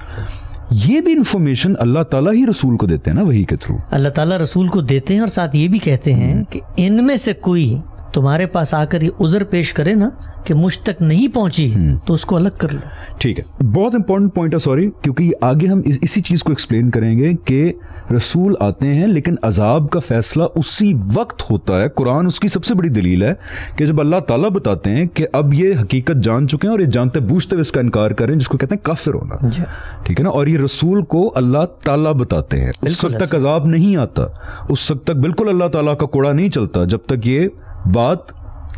ये भी इंफॉर्मेशन अल्लाह ताला ही रसूल को देते हैं ना, वही के थ्रू अल्लाह ताला रसूल को देते हैं, और साथ ये भी कहते हैं कि इनमें से कोई तुम्हारे पास आकर ये उज़र पेश करे ना कि मुझ तक नहीं पहुंची तो उसको अलग कर लो। ठीक है, बहुत इंपॉर्टेंट पॉइंट है, सॉरी, क्योंकि आगे हम इसी चीज़ को एक्सप्लेन करेंगे कि रसूल आते हैं लेकिन अजाब का फैसला उसी वक्त होता है। कुरान उसकी सबसे बड़ी दलील है कि जब अल्लाह ताला बताते हैं कि अब ये हकीकत जान चुके हैं और ये जानते बूझते हुए इसका इनकार करें, जिसको कहते हैं काफिर होना, ठीक है ना। और ये रसूल को अल्लाह ताला बताते हैं, उस वक्त तक अजाब नहीं आता, उस वक्त तक बिल्कुल अल्लाह ताला का कोड़ा नहीं चलता जब तक ये बात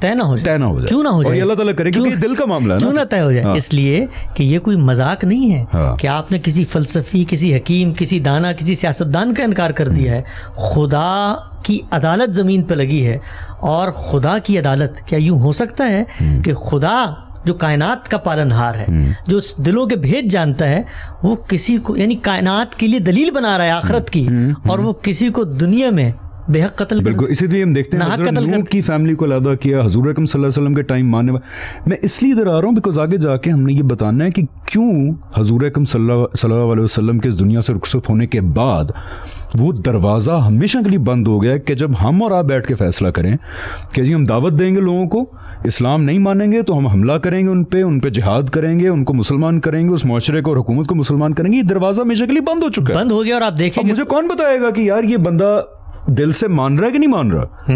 तय ना हो जाए। क्यों ना हो जाए, और अल्लाह ताला करे, क्योंकि दिल का मामला है ना, क्यों ना तय हो जाए। इसलिए कि ये कोई मजाक नहीं है कि आपने किसी फलसफी, किसी हकीम, किसी दाना, किसी सियासतदान का इनकार कर दिया है। खुदा की अदालत ज़मीन पे लगी है, और खुदा की अदालत, क्या यूं हो सकता है कि खुदा जो कायनात का पालनहार है, जो दिलों के भेद जानता है, वो किसी को, यानी कायनात के लिए दलील बना रहा है आखिरत की, और वो किसी को दुनिया में बेहक कत्ल, बिल्कुल। इसीलिए हम देखते हैं हज़रत नूह की फैमिली को अलहदा किया, हुजूर अकरम सल्लल्लाहु अलैहि वसल्लम के टाइम मानने वाले। मैं इसलिए इधर आ रहा हूँ बिकॉज आगे जाके हमने ये बताना है कि क्यों हुजूर अकरम सल्लल्लाहु अलैहि वसल्लम के इस दुनिया से रुखसत होने के बाद वो दरवाज़ा हमेशा के लिए बंद हो गया कि जब हम और आप बैठ के फैसला करें कि जी हम दावत देंगे लोगों को, इस्लाम नहीं मानेंगे तो हम हमला करेंगे उन पे जिहाद करेंगे, उनको मुसलमान करेंगे, उस मुआशरे को और हुकूमत को मुसलमान करेंगे, ये दरवाज़ा हमेशा के लिए बंद हो चुका है, बंद हो गया। और आप देखेंगे, मुझे कौन बताएगा कि यार ये बंदा दिल से मान रहा है कि नहीं मान रहा,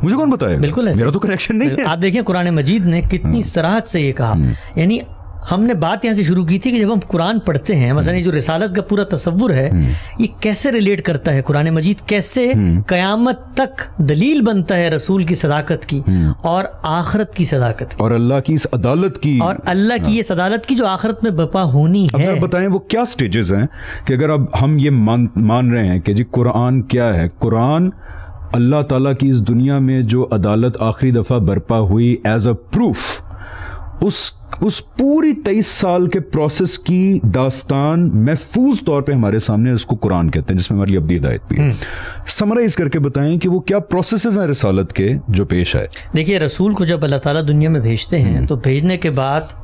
मुझे कौन बताएगा? बिल्कुल ऐसे, मेरा तो कनेक्शन नहीं है। आप देखिए कुरान मजीद ने कितनी सराहत से ये कहा, यानी हमने बात यहाँ से शुरू की थी कि जब हम कुरान पढ़ते हैं, मसलन ये जो रिसालत का पूरा तसव्वुर है, ये कैसे रिलेट करता है कुरान मजीद, कैसे कयामत तक दलील बनता है रसूल की सदाकत की और आखिरत की सदाकत की, और अल्लाह की इस अदालत की, और अल्लाह की इस अदालत की जो आखिरत में बपा होनी है। अब बताएं वो क्या स्टेजेस हैं कि अगर अब हम ये मान रहे हैं कि जी कुरान क्या है, कुरान अल्लाह ताला की इस दुनिया में जो अदालत आखिरी दफ़ा बरपा हुई एज अ प्रूफ, उस पूरी 23 साल के प्रोसेस की दास्तान महफूज तौर पे हमारे सामने, उसको कुरान कहते हैं, जिसमें हमारी अब्दी हिदायत भी है। समराइज करके बताएं कि वो क्या प्रोसेसेस हैं रिसालत के जो पेश आए। देखिए, रसूल को जब अल्लाह ताला दुनिया में भेजते हैं तो भेजने के बाद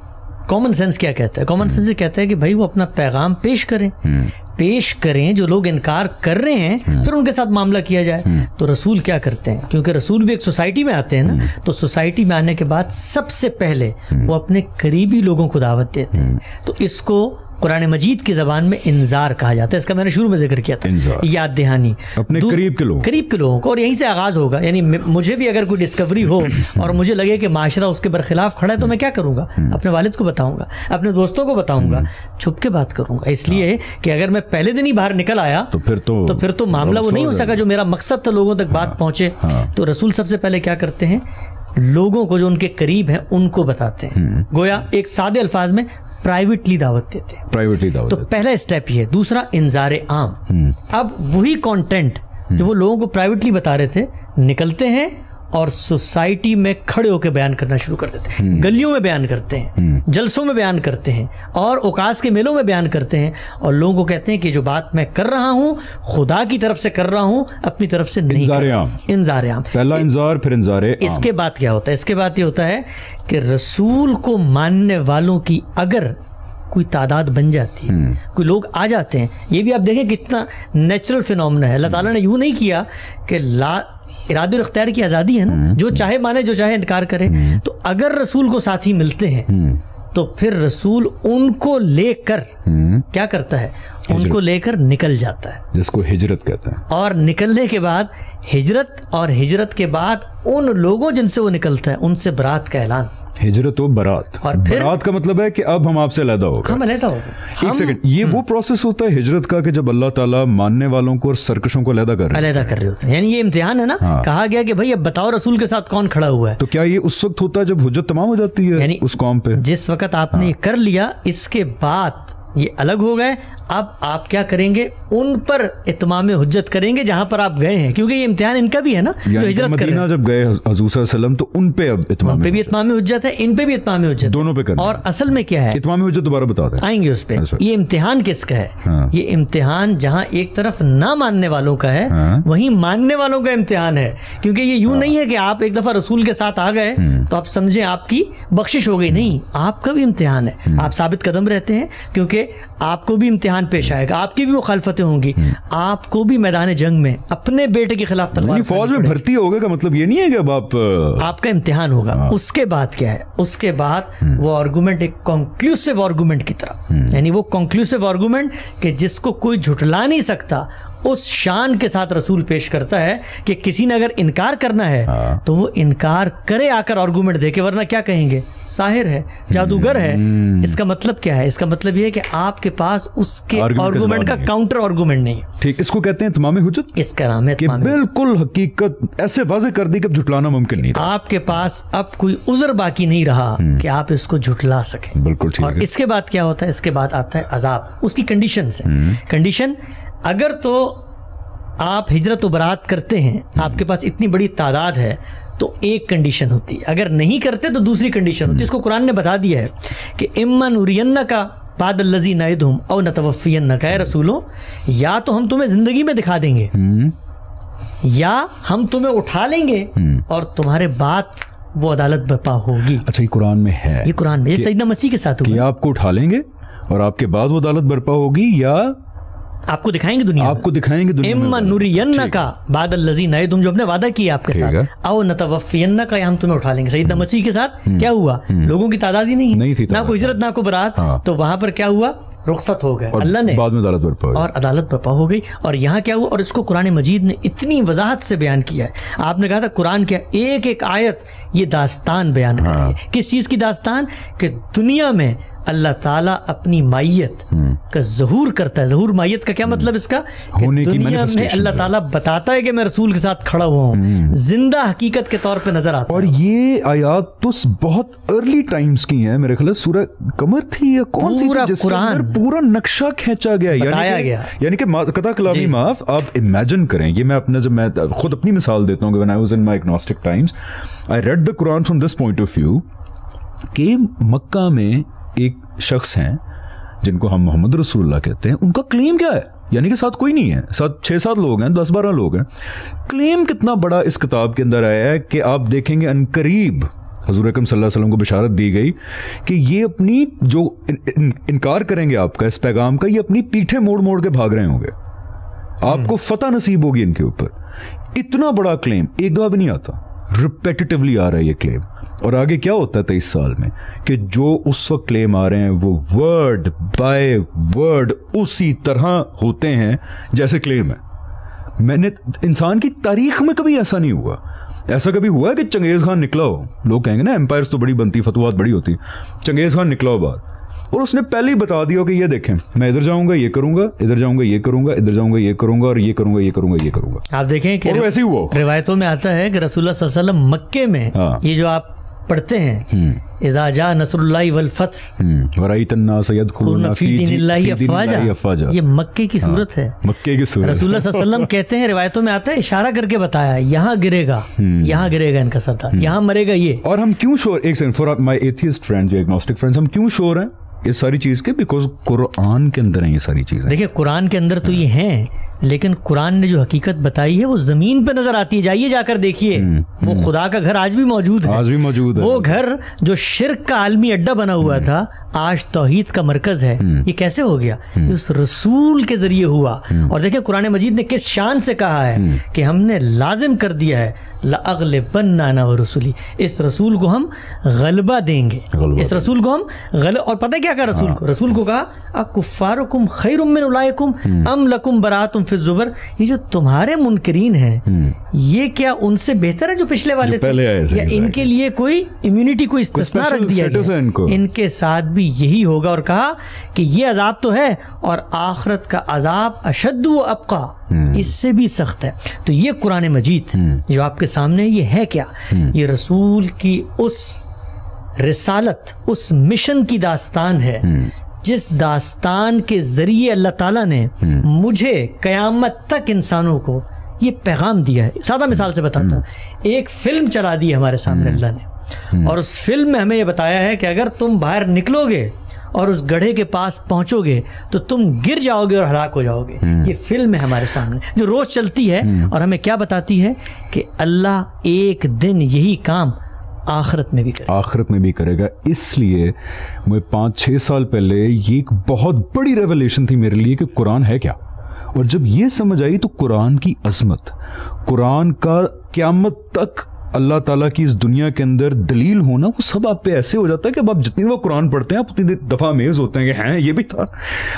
कॉमन सेंस क्या कहता है? कॉमन सेंस ये कहता है कि भाई वो अपना पैगाम पेश करें, जो लोग इनकार कर रहे हैं फिर उनके साथ मामला किया जाए। तो रसूल क्या करते हैं, क्योंकि रसूल भी एक सोसाइटी में आते हैं ना, तो सोसाइटी में आने के बाद सबसे पहले वो अपने करीबी लोगों को दावत देते हैं। तो इसको कुरान मजीद की ज़बान में इंजार कहा जाता है। इसका मैंने शुरू में जिक्र किया था, याद दहानी अपने करीब के लोगों को, और यहीं से आगाज़ होगा। यानी मुझे भी अगर कोई डिस्कवरी हो और मुझे लगे कि माशरा उसके बरखिलाफ खड़ा है तो मैं क्या करूँगा? अपने वालिद को बताऊँगा, अपने दोस्तों को बताऊँगा, छुप के बात करूँगा, इसलिए कि अगर मैं पहले दिन ही बाहर निकल आया तो फिर तो मामला वो नहीं हो सका जो मेरा मकसद था, लोगों तक बात पहुँचे। तो रसूल सबसे पहले क्या करते हैं, लोगों को जो उनके करीब हैं उनको बताते हैं, गोया एक सादे अल्फाज में प्राइवेटली दावत देते हैं। तो पहला स्टेप ये। दूसरा, इंजारे आम। अब वही कंटेंट जो वो लोगों को प्राइवेटली बता रहे थे निकलते हैं और सोसाइटी में खड़े होकर बयान करना शुरू कर देते हैं, गलियों में बयान करते हैं, जलसों में बयान करते हैं, और औकास के मेलों में बयान करते हैं, और लोगों को कहते हैं कि जो बात मैं कर रहा हूँ खुदा की तरफ से कर रहा हूँ, अपनी तरफ से नहीं। इंजार आम, पहला इंजार फिर इंजारे आम। इसके बाद क्या होता है? इसके बाद ये होता है कि रसूल को मानने वालों की अगर कोई तादाद बन जाती है, कोई लोग आ जाते हैं, ये भी आप देखें कितना नेचुरल फिनोमेना है। अल्लाह ताला ने यूँ नहीं किया कि इरादे और इख्तियार की आज़ादी है ना, जो चाहे माने जो चाहे इनकार करे। तो अगर रसूल को साथी मिलते हैं तो फिर रसूल उनको लेकर क्या करता है? उनको लेकर निकल जाता है, जिसको हिजरत कहते हैं। और निकलने के बाद हिजरत के बाद उन लोगों जिनसे वो निकलता है उनसे बरात का ऐलान। हिजरत व बरात, और बरात का मतलब है कि अब हम आपसे अलहदा हो गए, हम अलहदा हो गए। एक सेकंड, ये वो प्रोसेस होता है हिजरत का कि जब अल्लाह ताला मानने वालों को और सरकशों को अलहदा कर रहे होते हैं। यानी ये इम्तिहान है ना। कहा गया कि भाई अब बताओ रसूल के साथ कौन खड़ा हुआ है। तो क्या ये उस वक्त होता है जब हुज्जत तमाम हो जाती है, यानी उस कौम पे? जिस वक्त आपने कर लिया, इसके बाद ये अलग हो गए, अब आप क्या करेंगे? उन पर इत्माम हुज्जत करेंगे जहां पर आप गए हैं, क्योंकि ये इम्तिहान इनका भी है ना, जो हिजरत कर रहे हैं। जब गए हुजूर सल्लल्लाहु अलैहि वसल्लम तो उन पे अब इत्माम भी इत्माम हुज्जत है, इन पे भी इत्माम हुज्जत, दोनों पे करना। और असल में क्या है इत्माम हुज्जत? दोबारा बता दें, आएंगे उस पे। ये इम्तिहान किसका है? ये इम्तिहान जहां एक तरफ ना मानने वालों का है, वहीं मानने वालों का इम्तिहान है। क्योंकि ये यूं नहीं है कि आप एक दफा रसूल के साथ आ गए तो आप समझे आपकी बख्शिश हो गई, नहीं, आपका भी इम्तिहान है। आप साबित कदम रहते हैं, क्योंकि आपको भी इम्तिहान पेश आएगा, आपकी भी मुखालफतें होंगी, आपको भी मैदान जंग में अपने बेटे के खिलाफ तलवार फौज में भर्ती होगा का मतलब ये नहीं है कि अब आपका इम्तिहान होगा। उसके बाद क्या है, उसके बाद वो आर्गूमेंट एक कंक्लूसिव आर्गूमेंट की तरह, यानी वो कंक्लूसिव आर्गूमेंट कि जिसको कोई झुठला नहीं सकता, उस शान के साथ रसूल पेश करता है कि किसी ने अगर इनकार करना है तो वो इनकार करे आकर आर्गूमेंट देके, वरना क्या कहेंगे, साहिर है, जादूगर है। इसका मतलब क्या है, इसका मतलब ये है कि आपके पास उसके आर्गूमेंट का काउंटर आर्गूमेंट नहीं है। ठीक, इसको कहते हैं इत्माम हुज्जत। इसका नाम है बिल्कुल हकीकत ऐसे वाज़ेह कर दी कि झुटलाना मुमकिन नहीं था। आपके पास अब कोई उज़र बाकी नहीं रहा कि आप इसको झुटला सकें। बिल्कुल ठीक। और इसके बाद क्या होता है, इसके बाद आता है अजाब। उसकी कंडीशन है, कंडीशन अगर तो आप हिजरत बरात करते हैं, आपके पास इतनी बड़ी तादाद है, तो एक कंडीशन होती है, अगर नहीं करते तो दूसरी कंडीशन होती है। इसको कुरान ने बता दिया है कि इम्मा नुरियन्ना का बादल लजी नाइदहुम औ नतवफ़ियन्ना का, रसूलों या तो हम तुम्हें जिंदगी में दिखा देंगे या हम तुम्हें उठा लेंगे और तुम्हारे बाद वो अदालत बर्पा होगी। अच्छा, ये कुरान में है, ये कुरान में, ये सैयदना मसीह के साथ हुआ। आपको उठा लेंगे और आपके बाद वो अदालत बर्पा होगी, या आपको दिखाएंगे दुनिया, आपको दिखाएंगे दुनिया इम्मा नुरियन्ना का बादल लजी नए, तुम जो अपने वादा किया आपके साथ, आओ नतवफ़ियन्ना का, हम तुम्हें उठा लेंगे। सैयदना मसीह के साथ क्या हुआ, लोगों की तादाद ही नहीं थी, ना कोई हिजरत ना कोई बरात, तो वहां पर क्या हुआ, रुखसत हो गए अल्लाह ने, बाद में अदालत बर्पा हुई, और अदालत बर्पा हो गई। और यहाँ क्या हुआ, और इसको कुरान मजीद ने इतनी वजाहत से बयान किया है। आपने कहा था कुरान क्या, एक एक आयत ये दास्तान बयान कर रही है। किस चीज़ की दास्तान, कि दुनिया में अल्लाह ताला अपनी मायत का ज़हूर करता है। ज़हूर मायत का क्या मतलब, इसका होने की दुनिया में अल्लाह ताला बताता है कि मैं रसूल के साथ खड़ा हुआ हूँ, जिंदा हकीकत के तौर पे नजर आता है। और ये आयात तो बहुत अर्ली टाइम्स की हैं, मेरे ख्याल सूरह कमर थी या कौन सी थी, जिसके अंदर पूरा नक्शा खींचा गया, बताया गया, यानी कि कता कलामी माफ। आप इमेजिन करें, ये मैं अपने, जब मैं खुद अपनी मिसाल देता हूँ, when I was in my agnostic times, I read the Quran from this point of view कि मक्का में एक शख्स हैं जिनको हम मोहम्मद रसूलुल्लाह कहते हैं, उनका क्लेम क्या है, यानी कि साथ कोई नहीं है, साथ 6-7 लोग हैं, 10-12 लोग हैं। क्लेम कितना बड़ा इस किताब के अंदर आया है कि आप देखेंगे अनकरीब हजूर अकरम सल्लल्लाहु अलैहि वसल्लम को बिशारत दी गई कि ये अपनी जो इनकार करेंगे आपका इस पैगाम का, ये अपनी पीठे मोड़ मोड़ के भाग रहे होंगे, आपको फतह नसीब होगी इनके ऊपर। इतना बड़ा क्लेम एक दफा भी नहीं आता, रिपीटेटिवली आ रहा है ये क्लेम। और आगे क्या होता है 23 साल में, कि जो उस वक्त क्लेम आ रहे हैं वो वर्ड बाय वर्ड उसी तरह होते हैं जैसे क्लेम है। मैंने इंसान की तारीख में कभी ऐसा नहीं हुआ। ऐसा कभी हुआ है कि चंगेज़ खान निकला हो, लोग कहेंगे ना एम्पायर्स तो बड़ी बनती, फतवात बड़ी होती, चंगेज़ खान निकला हो बाहर और उसने पहले ही बता दिया कि ये देखें मैं इधर जाऊंगा ये करूंगा, इधर जाऊंगा ये करूंगा, इधर जाऊंगा ये करूंगा, और ये करूंगा ये करूंगा ये करूंगा। आप देखें कि वैसे ही हुआ, रिवायतों में आता है कि रसूलुल्लाह सल्लल्लाहु अलैहि वसल्लम मक्के में ये जो आप पढ़ते हैं, इज़ा जा नसरुल्लाहि वल फत्ह वरअयतन नास यदखुलूना फी दीनिल्लाहि अफ़वाजा, ये मक्के की सूरत है, मक्के की सूरत। रसूलुल्लाह सल्लल्लाहु अलैहि वसल्लम कहते हैं, रिवायतों में आता है, इशारा करके बताया यहाँ गिरेगा, यहाँ गिरेगा इनका सरदार, यहाँ मरेगा ये। और हम क्यों श्योर, एक second, for my atheist friends, agnostic friends, हम क्यों श्योर हैं ये सारी चीज के, बिकॉज कुरान के अंदर है ये सारी चीजें। देखिए कुरान के अंदर तो ये हैं, लेकिन कुरान ने जो हकीकत बताई है वो जमीन पे नजर आती है। जाइए जाकर देखिए, वो खुदा का घर आज भी मौजूद है, आज भी मौजूद है। वो घर जो शिर्क का आलमी अड्डा बना हुआ था, आज तौहीद का मरकज है। ये कैसे हो गया? ये उस रसूल के जरिए हुआ। और देखिए कुरान मजीद ने किस शान से कहा है कि हमने लाजिम कर दिया है, लअग़लिबन्ना अना व रसूली, इस रसूल को हम गलबा देंगे, इस रसूल को हम और पता है क्या कहा रसूल को? रसूल को कहा अकुफ़ारुकुम खैरुम मिन उलाइकुम अम लकुम बराअतुम फिज़ ज़ुबर, ये जो तुम्हारे मुनकरीन हैं ये क्या उनसे बेहतर है जो पिछले वाले थे, या इनके लिए कोई इम्यूनिटी, कोई इस्तिस्ना रख दिया गया? इनके साथ भी यही होगा। और कहा कि ये अजाब तो है और आखिरत का अजाब अशद्दु व अबका, इससे भी सख्त है। तो ये कुरान मजीद जो आपके सामने ये है क्या? ये रसूल की उस रिसालत, उस मिशन की दास्तान है, जिस दास्तान के जरिए अल्लाह ताला ने मुझे कयामत तक इंसानों को ये पैगाम दिया है। सादा मिसाल से बताता हूँ, एक फिल्म चला दी हमारे सामने अल्लाह ने, और उस फिल्म में हमें ये बताया है कि अगर तुम बाहर निकलोगे और उस गड्ढे के पास पहुंचोगे तो तुम गिर जाओगे और हलाक हो जाओगे। ये फिल्म है हमारे सामने जो रोज चलती है, और हमें क्या बताती है कि अल्लाह एक दिन यही काम आखिरत में भी करेगा। आखिरत में भी करेगा। इसलिए मैं 5-6 साल पहले ये एक बहुत बड़ी रेवलेशन थी मेरे लिए कि कुरान है क्या, और जब ये समझ आई तो कुरान की अजमत, कुरान का क़यामत तक अल्लाह ताला की इस दुनिया के अंदर दलील होना, वो सब आप पे ऐसे हो जाता है कि अब आप जितनी दफ़ा कुरान पढ़ते हैं आप उतनी दफ़ा अमेज होते हैं कि हैं ये भी था।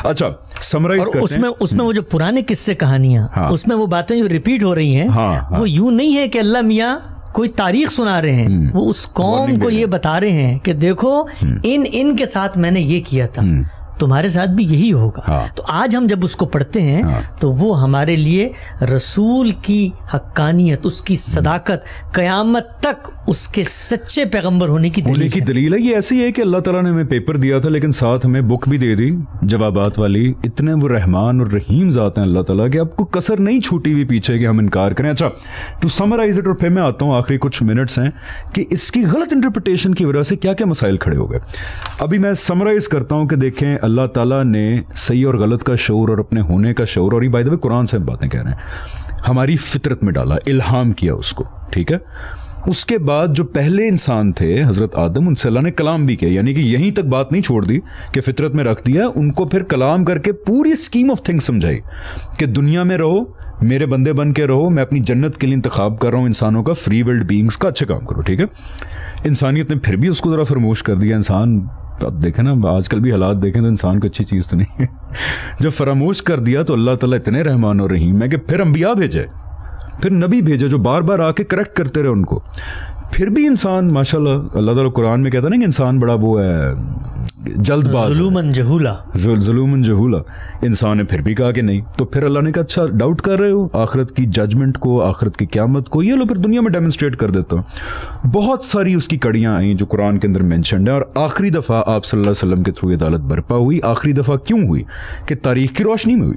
अच्छा, समराइज करते हैं। उसमें वो जो पुराने किस्से कहानियां, हाँ, उसमें वो बातें जो रिपीट हो रही हैं, हाँ, वो यूं नहीं है कि अल्लाह मियाँ कोई तारीख सुना रहे हैं, वो उस कौम को ये बता रहे हैं कि देखो इन के साथ मैंने ये किया था, तुम्हारे साथ भी यही होगा। हाँ। तो आज हम जब उसको पढ़ते हैं, हाँ, तो वो हमारे लिए रसूल की हक्कानियत, उसकी सदाकत, क़यामत तक उसके सच्चे पैगंबर होने की दलील है। ये ऐसी है कि अल्लाह ताला ने हमें पेपर दिया था, लेकिन साथ हमें बुक भी दे दी जवाबात वाली। इतने वो रहमान और रहीम ज़ात हैं अल्लाह ताला कि आपको कसर नहीं छूटी हुई पीछे कि हम इनकार करें। अच्छा, टू समराइज इट, और फिर मैं आता हूँ, आखिरी कुछ मिनट्स हैं कि इसकी गलत इंटरप्रिटेशन की वजह से क्या क्या मसाइल खड़े हो गए। अभी मैं समराइज करता हूँ कि देखें, अल्लाह ताला ने सही और गलत का शऊर और अपने होने का शऊर, और ये बाय द वे कुरान से बातें कह रहे हैं, हमारी फितरत में डाला, इल्हाम किया उसको, ठीक है। उसके बाद जो पहले इंसान थे हज़रत आदम, उनसे अल्लाह ने कलाम भी किया, यानी कि यहीं तक बात नहीं छोड़ दी कि फितरत में रख दिया, उनको फिर कलाम करके पूरी स्कीम ऑफ थिंग्स समझाई कि दुनिया में रहो, मेरे बंदे बन के रहो, मैं अपनी जन्नत के लिए इंतखाब कर रहा हूँ इंसानों का, फ्री विल्ड बींग्स का, अच्छे काम करो, ठीक है। इंसानियत ने फिर भी उसको ज़रा फरमोश कर दिया। इंसान, अब देखें ना, आजकल भी हालात देखें तो इंसान को अच्छी चीज़ तो नहीं है। जब फरामोश कर दिया तो अल्लाह ताला इतने रहमान और रहीम है कि फिर अंबिया भेजे, फिर नबी भेजे जो बार बार आके करेक्ट करते रहे उनको। फिर भी इंसान माशाल्लाह, अल्लाह ताला कुरान में कहता है ना कि इंसान बड़ा वो है, जल्दबाज, जुलूमन जहूला। इंसान ने फिर भी कहा कि नहीं, तो फिर अल्लाह ने कहा अच्छा डाउट कर रहे हो आखिरत की जजमेंट को, आखिरत की क़यामत को, ये लो फिर दुनिया में डेमोन्स्ट्रेट कर देता हूँ। बहुत सारी उसकी कड़ियाँ आई जो कुरान के अंदर मेंशन्ड है, और आखिरी दफ़ा आप सल्लल्लाहु अलैहि वसल्लम के थ्रू ये अदालत बर्पा हुई। आखिरी दफ़ा क्यों हुई? कि तारीख की रोशनी में हुई,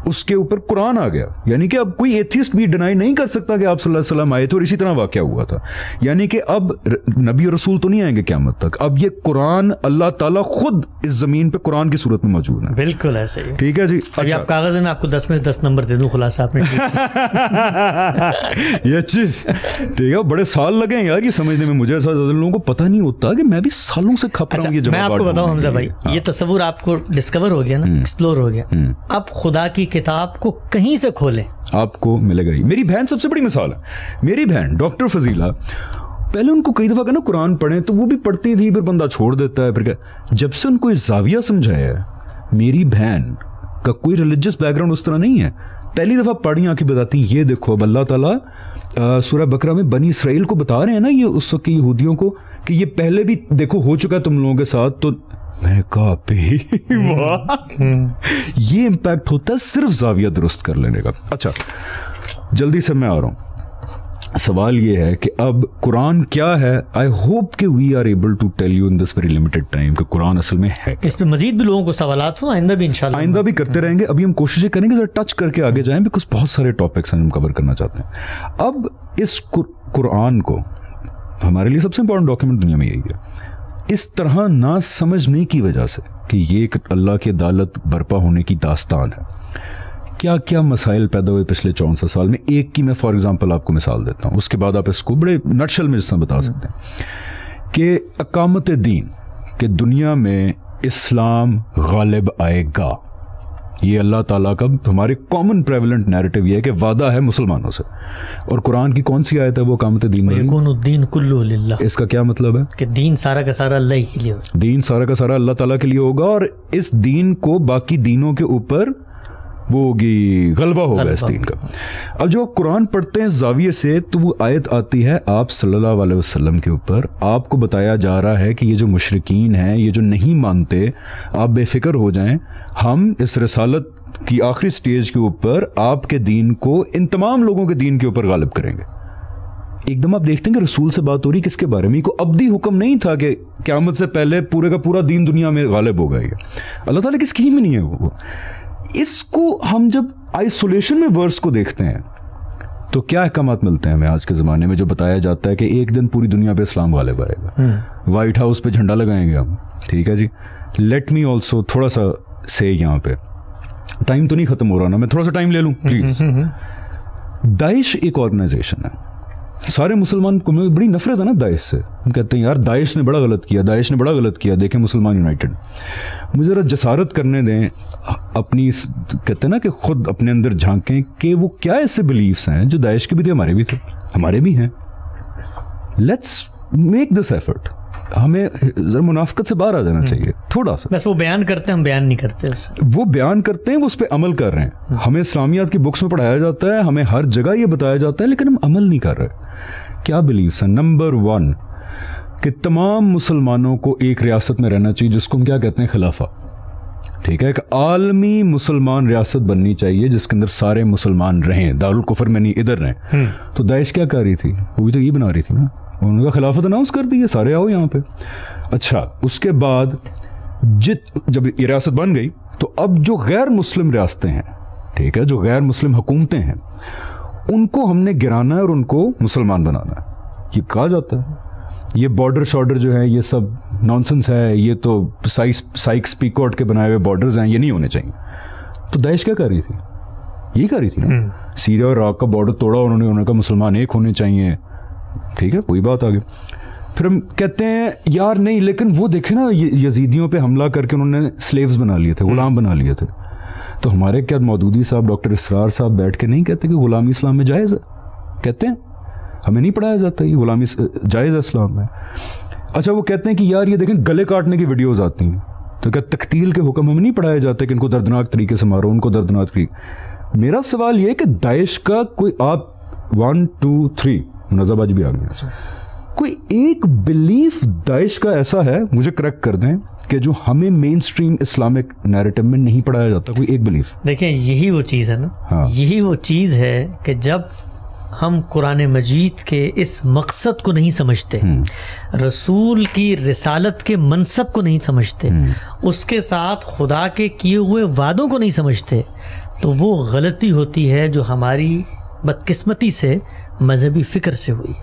उसके ऊपर कुरान आ गया। यानी कि अब कोई एथिस्ट भी डिनाई नहीं कर सकता कि आप सल्लल्लाहु अलैहि वसल्लम आए थे और इसी तरह वाक़या हुआ था। यानी कि अब नबी और रसूल तो नहीं आएंगे क़यामत तक, अब ये कुरान अल्लाह ताला खुद इस ज़मीन पे कुरान की सूरत में मौजूद है। बिल्कुल ऐसे ही, ठीक है जी। अच्छा, आप कागज़ में आपको 10 में 10 नंबर दे दूं, खुलासा आपने ये चीज़ ठीक है। बड़े साल लगे यार ये समझने में, मुझे ऐसा लोगों को पता नहीं होता कि मैं भी सालों से खप रहा हूँ। मैं आपको बताऊँ हमजा भाई, ये तस्वुर आपको डिस्कवर हो गया ना, एक्सप्लोर हो गया। अब खुदा की किताब को कहीं से खोले आपको मिलेगा ही। मेरी बहन सबसे बड़ी मिसाल है। मेरी बहन डॉक्टर फजीला, पहले उनको कई दफ़ा कहना कुरान पढ़ें तो वो भी पढ़ती थी, फिर बंदा छोड़ देता है। फिर जब से उनको इस जाविया समझाया है, मेरी बहन का कोई रिलीजियस बैकग्राउंड उस तरह नहीं है, पहली दफ़ा पढ़ी आके बताती ये देखो अब अल्लाह ताला सूरह बकरा में बनी इसराइल को बता रहे हैं ना, ये उस वक्त की यहूदियों को, कि ये पहले भी देखो हो चुका है तुम लोगों के साथ। तो मैं कहा ये इम्पैक्ट होता है सिर्फ जाविया दुरुस्त कर लेने का। अच्छा, जल्दी से मैं आ रहा हूँ। सवाल ये है कि अब कुरान क्या है। आई होप कि we are able to tell you in this very limited time कि कुरान असल में है। इस पे मजीद भी लोगों को सवालात हो, आइंदा भी इंशाल्लाह आइंदा भी करते रहेंगे। अभी हम कोशिश करेंगे जरा टच करके आगे जाएं, बिकॉज बहुत सारे टॉपिक्स हम कवर करना चाहते हैं। अब इस कुरान को, हमारे लिए सबसे इंपॉर्टेंट डॉक्यूमेंट दुनिया में यही है, इस तरह ना समझने की वजह से कि ये एक अल्लाह की अदालत बर्पा होने की दास्तान है, क्या क्या मसाइल पैदा हुए पिछले 64 साल में। एक की मैं फॉर एग्जांपल आपको मिसाल देता हूँ, उसके बाद आप इसको बड़े नटशल में जिस तरह बता सकते हैं कि अकामत दीन कि दुनिया में इस्लाम गालिब आएगा। ये अल्लाह ताला का हमारे कॉमन प्रेवलेंट नैरेटिव ये है कि वादा है मुसलमानों से, और कुरान की कौन सी आयत है वो अकामत दीन में, कुल्लु लिल्लाह। इसका क्या मतलब है कि दीन सारा का सारा अल्लाह के लिए होगा, दीन सारा का सारा अल्लाह ताला के लिए होगा, और इस दीन को बाकी दीनों के ऊपर वो होगी, गलबा होगा इस दीन का। अब जब आप कुरान पढ़ते हैं जाविये से, तो वो आयत आती है आप सल्लल्लाहु अलैहि वसल्लम के ऊपर, आपको बताया जा रहा है कि ये जो मुशरिकीन हैं, ये जो नहीं मानते, आप बेफिक्र हो जाएं, हम इस रिसालत की आखिरी स्टेज के ऊपर आपके दीन को इन तमाम लोगों के दीन के ऊपर गालिब करेंगे। एकदम आप देखते हैं कि रसूल से बात हो रही किसके बारे में, को अब्दी हुक्म नहीं था कि क़यामत से पहले पूरे का पूरा दीन दुनिया में गालिब होगा। ये अल्लाह ताला की स्कीम नहीं है वो। इसको हम जब आइसोलेशन में वर्स को देखते हैं तो क्या अहकामात मिलते हैं हमें आज के ज़माने में, जो बताया जाता है कि एक दिन पूरी दुनिया पे इस्लाम गालिब आएगा, वाइट हाउस पे झंडा लगाएंगे हम। ठीक है जी, लेट मी ऑल्सो थोड़ा सा से यहाँ पे, टाइम तो नहीं ख़त्म हो रहा ना, मैं थोड़ा सा टाइम ले लूँ प्लीज़। दाइश एक ऑर्गेनाइजेशन है, सारे मुसलमान को बड़ी नफरत है ना दाइश से। हम कहते हैं यार दाइश ने बड़ा गलत किया, दाइश ने बड़ा गलत किया, देखें मुसलमान यूनाइटेड। मुझे ज़रा जसारत करने दें अपनी, कहते हैं ना कि खुद अपने अंदर झांकें कि वो क्या ऐसे बिलीफ्स हैं जो दाइश के भी थे, हमारे भी थे, हमारे भी हैं। Let's make this effort. हमें जरा मुनाफिकत से बाहर आ जाना चाहिए थोड़ा सा। बस वो बयान करते हैं, हम बयान नहीं करते उससे। वो बयान करते हैं, वो उस पर अमल कर रहे हैं। हमें इस्लामियात की बुक्स में पढ़ाया जाता है, हमें हर जगह ये बताया जाता है, लेकिन हम अमल नहीं कर रहे। क्या बिलीव्स हैं? नंबर 1 कि तमाम मुसलमानों को एक रियासत में रहना चाहिए, जिसको हम क्या कहते हैं, खिलाफा। ठीक है, एक आलमी मुसलमान रियासत बननी चाहिए जिसके अंदर सारे मुसलमान रहें, दारुल कुफर में नहीं, इधर रहें। तो दाइश क्या कर रही थी? वो भी तो ये बना रही थी ना, उनका खिलाफत अनाउंस कर दी है, सारे आओ यहाँ पे। अच्छा, उसके बाद जब ये रियासत बन गई तो अब जो गैर मुस्लिम रियासतें हैं, ठीक है, जो गैर मुस्लिम हुकूमतें हैं, उनको हमने गिराना है और उनको मुसलमान बनाना है। ये कहा जाता है। ये बॉर्डर शॉर्डर जो है ये सब नॉनसेंस है, ये तो साइक्स पीकॉट के बनाए हुए बॉर्डर्स हैं, ये नहीं होने चाहिए। तो दाइश क्या कर रही थी? ये कर रही थी ना, सीरिया और इराक का बॉर्डर तोड़ा उन्होंने कहा मुसलमान एक होने चाहिए। ठीक है, कोई बात आ गई। फिर हम कहते हैं यार नहीं, लेकिन वो देखे ना यजीदियों पे हमला करके उन्होंने स्लेव्स बना लिए थे, गुलाम बना लिए थे। तो हमारे क्या मौदूदी साहब, डॉक्टर इसरार साहब बैठ के नहीं कहते कि गुलामी इस्लाम में जायज़ है? कहते हैं, हमें नहीं पढ़ाया जाता ये गुलामी जायज़ है इस्लाम में। अच्छा, वो कहते हैं कि यार ये देखें गले काटने की वीडियोज़ आती हैं, तो क्या तकतील के हुक्म हमें नहीं पढ़ाया जाता कि इनको दर्दनाक तरीके से मारो, उनको दर्दनाक तरीके। मेरा सवाल ये है कि दाइश का कोई, आप 1 2 3 नज़ाबाज भी आ गया, कोई एक बिलीफ दाइश का ऐसा है, मुझे करेक्ट कर दें, कि जो हमें मेन स्ट्रीम इस्लामिक नैरेटिव में नहीं पढ़ाया जाता? कोई एक बिलीफ? देखिए, यही वो चीज़ है ना। हाँ। यही वो चीज़ है कि जब हम कुरान मजीद के इस मकसद को नहीं समझते, रसूल की रिसालत के मनसब को नहीं समझते, उसके साथ खुदा के किए हुए वादों को नहीं समझते, तो वो गलती होती है जो हमारी बदकिस्मती से मजहबी फ़िक्र से हुई।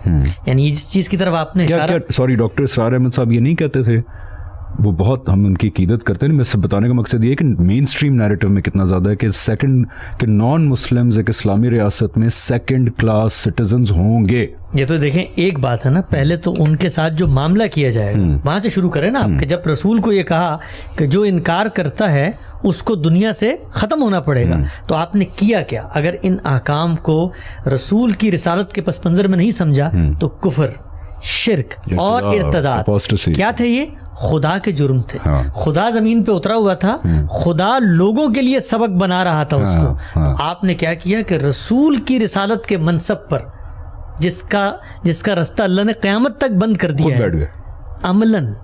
यानी जिस चीज़ की तरफ आपने सॉरी, डॉक्टर इसरार अहमद साहब ये नहीं कहते थे, वो बहुत हम उनकी क़ीदत करते हैं। मैं सब बताने का मकसद ये है कि मेन स्ट्रीम नैरेटिव में कितना ज़्यादा है कि सेकंड के नॉन मुस्लिम्स एक इस्लामी रियासत में सेकंड क्लास सिटीजन्स होंगे। ये तो देखें, एक बात है ना, पहले तो उनके साथ जो मामला किया जाएगा वहाँ से शुरू करें ना, कि जब रसूल को ये कहा कि जो इनकार करता है उसको दुनिया से ख़त्म होना पड़ेगा, तो आपने किया क्या? अगर इन अहकाम को रसूल की रिसालत के पस मंज़र में नहीं समझा तो कुफर, शिर्क और इर्तिदाद क्या थे? ये खुदा के जुर्म थे। हाँ। खुदा जमीन पे उतरा हुआ था, खुदा लोगों के लिए सबक बना रहा था उसको। हाँ। तो आपने क्या किया कि रसूल की रिसालत के मनसब पर जिसका रास्ता अल्लाह ने क़यामत तक बंद कर दिया है, अमलन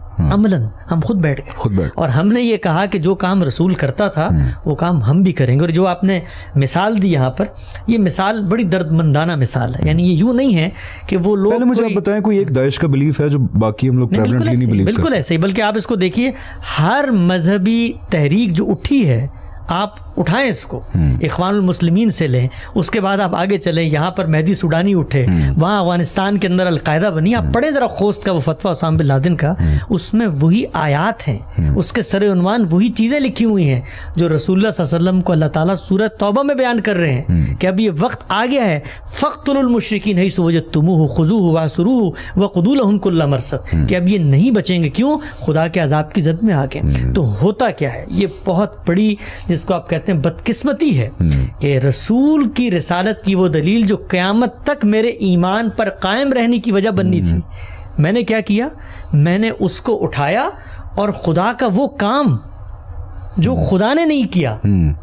हम खुद बैठ गए और हमने ये कहा कि जो काम रसूल करता था वो काम हम भी करेंगे। और जो आपने मिसाल दी यहाँ पर, ये मिसाल बड़ी दर्दमंदाना मिसाल है। यानी ये यूँ नहीं है कि वो लोग, पहले मुझे आप बताएं कोई एक दाइश का बिलीफ है जो बाकी हम लोग प्रेवलेंटली नहीं बिलीव करते? बिल्कुल ऐसे ही, बल्कि आप इसको देखिए, हर मजहबी तहरीक जो उठी है, आप उठाएं इसको, इख्वानुल मुस्लिमीन से लें, उसके बाद आप आगे चलें, यहाँ पर मेहदी सुडानी उठे, वहाँ अफगानिस्तान के अंदर अलकायदा बनी। आप पढ़ें ज़रा खोस्त का वो फतवा उसामा बिन लादेन का, उसमें वही आयात हैं, उसके सरे उन्वान वही चीज़ें लिखी हुई हैं जो रसूलुल्लाह सल्लल्लाहु अलैहि वसल्लम को अल्लाह ताला सूरह तौबा में बयान कर रहे हैं कि अब ये वक्त आ गया है, फ़क़्तुलुल मुशरिकीन हैसु वजदतुमूहु खुज़ूहु वहसुरूहु वक़ुदू लहुम कुल्ला मरसद, कि अब ये नहीं बचेंगे। क्यों? खुदा के अज़ाब की ज़द में आके। तो होता क्या है, ये बहुत बड़ी, जिसको आप कहते हैं बदकिस्मती है, कि रसूल की रिसालत की वो दलील जो क़यामत तक मेरे ईमान पर कायम रहने की वजह बननी थी, मैंने क्या किया? मैंने उसको उठाया और खुदा का वो काम जो खुदा ने नहीं किया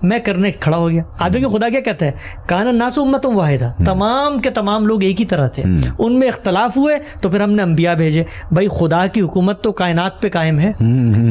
मैं करने खड़ा हो गया। आप देखिए खुदा क्या कहता है, काना नासु उम्मतुम वाहिदा, तमाम के तमाम लोग एक ही तरह थे, उनमें इख्तलाफ हुए तो फिर हमने अंबिया भेजे। भाई खुदा की हुकूमत तो कायनात पे कायम है।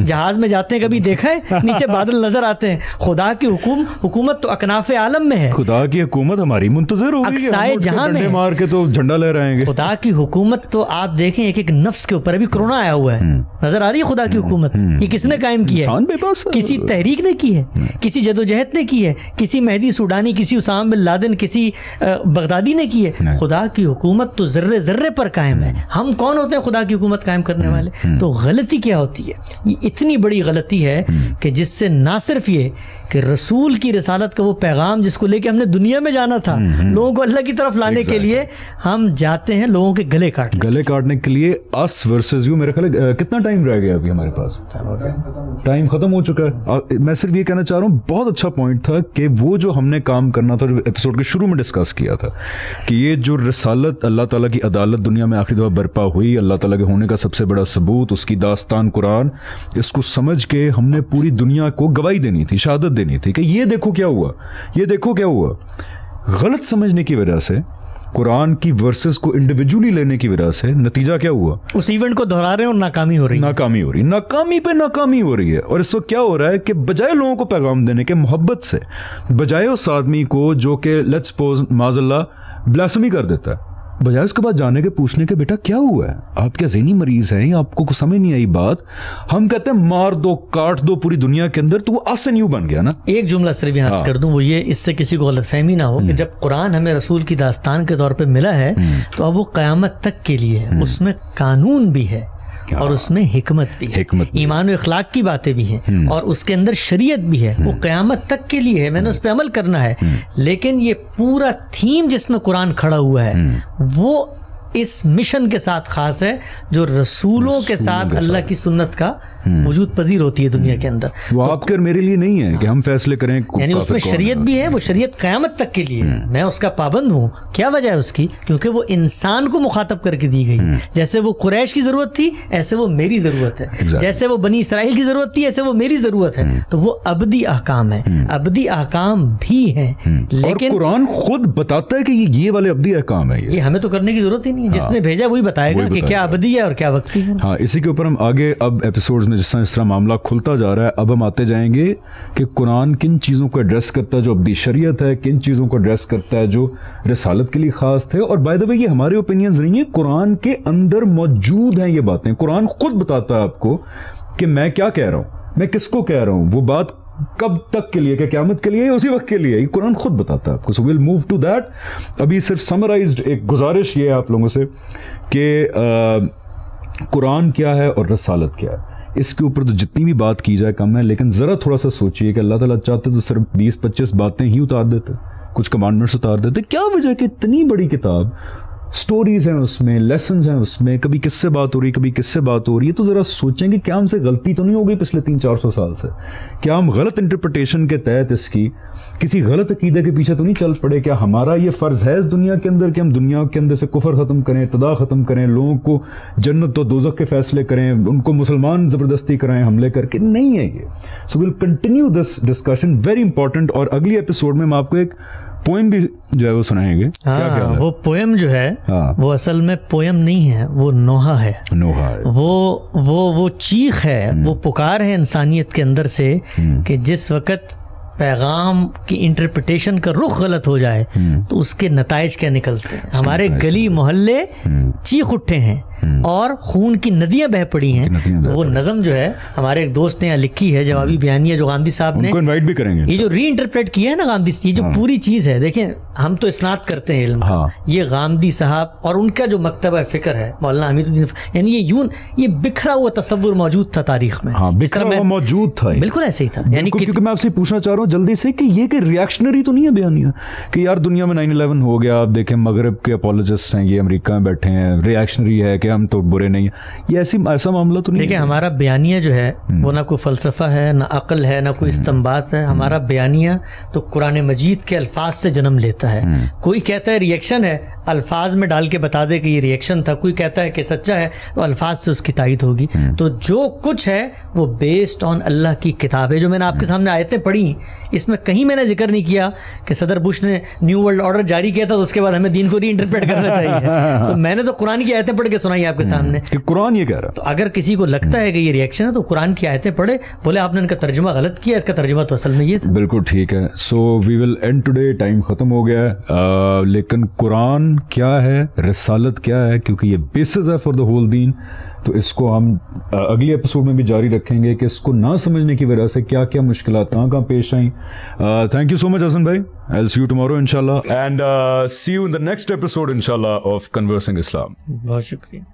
जहाज में जाते हैं, कभी देखा है नीचे बादल नजर आते हैं? खुदा की हुकूमत तो अकनाफे आलम में है। खुदा की हुकूमत हमारी मुंतज़िर होगी, अक्साए जहां में मार के तो झंडा लहराएंगे। खुदा की हुकूमत तो आप देखें एक एक नफ्स के ऊपर, अभी कोरोना आया हुआ है, नजर आ रही है खुदा की हुकूमत, ये किसने कायम किया है? किसी तहरीक ने की है, किसी जदोजहद ने की है, किसी मेहदी सूडानी, किसी उसामा बिन लादेन, किसी बगदादी ने की है। खुदा की हुकूमत तो ज़र्रे ज़र्रे पर कायम है। हम कौन होते हैं खुदा की हुकूमत कायम करने वाले? तो गलती क्या होती है? ये इतनी बड़ी गलती है कि जिससे ना सिर्फ ये कि रसूल की रिसालत का वो पैगाम जिसको लेके हमने दुनिया में जाना था, लोगों को अल्लाह की तरफ लाने के लिए हम जाते हैं लोगों के गले काटने के लिए। अस वर्सेस यू, मेरे ख्याल कितना टाइम रह गया अभी हमारे पास? टाइम खत्म हो चुका है। मैं सिर्फ ये कहना चाह रहा हूँ, बहुत अच्छा पॉइंट था कि वो जो हमने काम करना था, जो एपिसोड के शुरू में डिस्कस किया था कि ये जो रिसालत, अल्लाह ताला की अदालत दुनिया में आखिरी दफ़ा बर्पा हुई, अल्लाह ताला के होने का सबसे बड़ा सबूत उसकी दास्तान कुरान, इसको समझ के हमने पूरी दुनिया को गवाही देनी थी, शहादत देनी थी कि ये देखो क्या हुआ, ये देखो क्या हुआ। गलत समझने की वजह से, कुरान की वर्सेस को इंडिविजुअली लेने की वजह से नतीजा क्या हुआ? उस इवेंट को दोहरा रहे हैं और नाकामी हो रही है, नाकामी पे नाकामी हो रही है। और इस वक्त क्या हो रहा है कि बजाय लोगों को पैगाम देने के मोहब्बत से, बजाय उस आदमी को जो कि लेट्स सपोज माज़अल्लाह ब्लास्फेमी कर देता है, बजाय उसके बाद जाने के पूछने के बेटा क्या हुआ है, आप क्या ज़हनी मरीज हैं, आपको कुछ समझ नहीं आई बात, हम कहते हैं मार दो, काट दो पूरी दुनिया के अंदर, तो वो आसन यूं बन गया ना। एक जुमला सिर्फ यहाँ कर दूं, वो ये, इससे किसी को गलतफहमी ना हो कि जब कुरान हमें रसूल की दास्तान के तौर पे मिला है तो अब वो क़यामत तक के लिए है, उसमें कानून भी है और उसमें हिकमत भी है, ईमान और इखलाक की बातें भी हैं और उसके अंदर शरीयत भी है, वो क़यामत तक के लिए है, मैंने उस पर अमल करना है। लेकिन ये पूरा थीम जिसमें कुरान खड़ा हुआ है वो इस मिशन के साथ खास है जो रसूलों के साथ अल्लाह की सुन्नत का वजूद पजीर होती है दुनिया के अंदर। वो तो आपके और मेरे लिए नहीं है कि हम फैसले करें, यानी उसमें शरीयत भी है, वो शरीयत क़यामत तक के लिए मैं उसका पाबंद हूँ। क्या वजह है उसकी? क्योंकि वो इंसान को मुखातब करके दी गई। जैसे वो कुरैश की ज़रूरत थी ऐसे वो मेरी ज़रूरत है, जैसे वो बनी इसराइल की ज़रूरत थी ऐसे वो मेरी ज़रूरत है। तो वो अबदी अहकाम है, अबदी अहकाम भी है, लेकिन कुरान खुद बताता है कि ये वाले अबदी अहकाम है, ये हमें तो करने की ज़रूरत ही नहीं है, जिसने भेजा वही बताएगा कि क्या अबदी है और क्या वक्ती है। हाँ, इसी के ऊपर हम आगे अब एपिसोड्स में जिस तरह मामला खुलता जा रहा है, अब हम आते जाएंगे कि कुरान किन चीज़ों को एड्रेस करता है जो अब्दी शरीयत है, किन चीज़ों को एड्रेस करता है जो रिसालत के लिए ख़ास थे। और बाय द वे ये हमारे ओपिनियंस नहीं है, कुरान के अंदर मौजूद हैं ये बातें। कुरान खुद बताता है आपको कि मैं क्या कह रहा हूँ, मैं किसको कह रहा हूँ, वो बात कब तक के लिए, क्या क़यामत के लिए, उसी वक्त के लिए, ये कुरान खुद बताता है आपको। So will move to that. अभी सिर्फ समराइज्ड एक गुजारिश ये है आप लोगों से कि कुरान क्या है और रसालत क्या है, इसके ऊपर तो जितनी भी बात की जाए कम है, लेकिन ज़रा थोड़ा सा सोचिए कि अल्लाह ताला चाहते तो सिर्फ 20-25 बातें ही उतार देते, कुछ कमांडमेंट्स उतार देते। क्या वजह कि इतनी बड़ी किताब, स्टोरीज हैं उसमें, लेसन्स हैं उसमें, कभी किससे बात हो रही, कभी किससे बात हो रही है। तो ज़रा सोचेंगे क्या हमसे गलती तो नहीं हो गई पिछले 300-400 साल से? क्या हम गलत इंटरप्रिटेशन के तहत इसकी किसी गलत अकीदे के पीछे तो नहीं चल पड़े? क्या हमारा ये फ़र्ज़ है इस दुनिया के अंदर कि हम दुनिया के अंदर से कुफर ख़त्म करें, तदा ख़त्म करें, लोगों को जन्नत और दोज़ख के फ़ैसले करें, उनको मुसलमान ज़बरदस्ती कराएं हमले करके? नहीं है ये। सो will continue this discussion, very important. और अगली एपिसोड में हम आपको एक पोएम भी जो है वो सुनाएंगे। क्या वो पोएम जो है वो असल में पोएम नहीं है, वो नोहा है। नोहा है वो चीख है, वो पुकार है इंसानियत के अंदर से कि जिस वक़्त पैगाम की इंटरप्रिटेशन का रुख गलत हो जाए तो उसके नताइज क्या निकलते हैं। हमारे गली मोहल्ले चीख उठे हैं और खून की नदियां बह पड़ी हैं। तो वो नज़म जो है हमारे एक दोस्त ने यहाँ लिखी है, जवाबी बयानिया, जो गांधी साहब ने, उनको इनवाइट भी करेंगे। ये जो री इंटरप्रेट किया है ना गांधी, ये जो पूरी चीज़ है, देखें हम तो इस्नाद करते हैं इल्म का, ये गांधी साहब और उनका जो मकतबा फ़िक्र है मौलाना हमीदुद्दीन, यानी ये बिखरा हुआ तस्वुर मौजूद था तारीख में, मौजूद था, बिल्कुल ऐसे ही था। यानी क्योंकि मैं आपसे पूछना चाह रहा हूँ जल्दी से कि ये रिएक्शनरी तो नहीं है बयानिया कि यार दुनिया में 9/11 हो गया, आप देखें मगरब के अपोलोजिस्ट हैं, ये अमेरिका में बैठे हैं, रिएक्शनरी है कि हम तो बुरे नहीं हैं, ये ऐसा मामला तो नहीं। देखिए हमारा बयानिया जो है वो ना कोई फ़लसफ़ा है, ना अक्ल है, ना कोई इस्तिंबात है। हमारा बयानिया तो कुरान मजीद के अल्फाज से जन्म लेता है। कोई कहता है रिएक्शन है, अल्फाज में डाल के बता दे कि ये रिएक्शन था। कोई कहता है कि सच्चा है तो अल्फाज से उसकी तायद होगी। तो जो कुछ है वो बेस्ड ऑन अल्लाह की किताब है। जो मैंने आपके सामने आयतें पढ़ी, इसमें कहीं मैंने जिक्र नहीं किया कि सदर बुश ने न्यू वर्ल्ड ऑर्डर जारी किया था तो उसके बाद हमें दीन को री इंटरप्रेट करना चाहिए। तो मैंने तो कुरान की आयतें पढ़ के सुनाई आपके सामने कि कुरान ये कह रहा है। तो अगर किसी को लगता है कि ये रिएक्शन है तो कुरान की आयतें पढ़े, बोले आपने इनका तर्जुमा गलत किया, इसका तर्जुमा तो असल में ये था। बिल्कुल ठीक है। So we will end today, time ख़त्म हो गया है। लेकिन कुरान क्या है, रिसालत क्या है, क्योंकि ये बेसिस है फॉर द होल दीन, तो इसको हम अगले एपिसोड में भी जारी रखेंगे कि इसको ना समझने की वजह से क्या क्या मुश्किलात कहाँ पेश आई। Thank you so much Hasan भाई, I will see you tomorrow इंशाल्लाह, and see you in the next episode इंशाल्लाह ऑफ कन्वर्सिंग इस्लाम। बहुत शुक्रिया।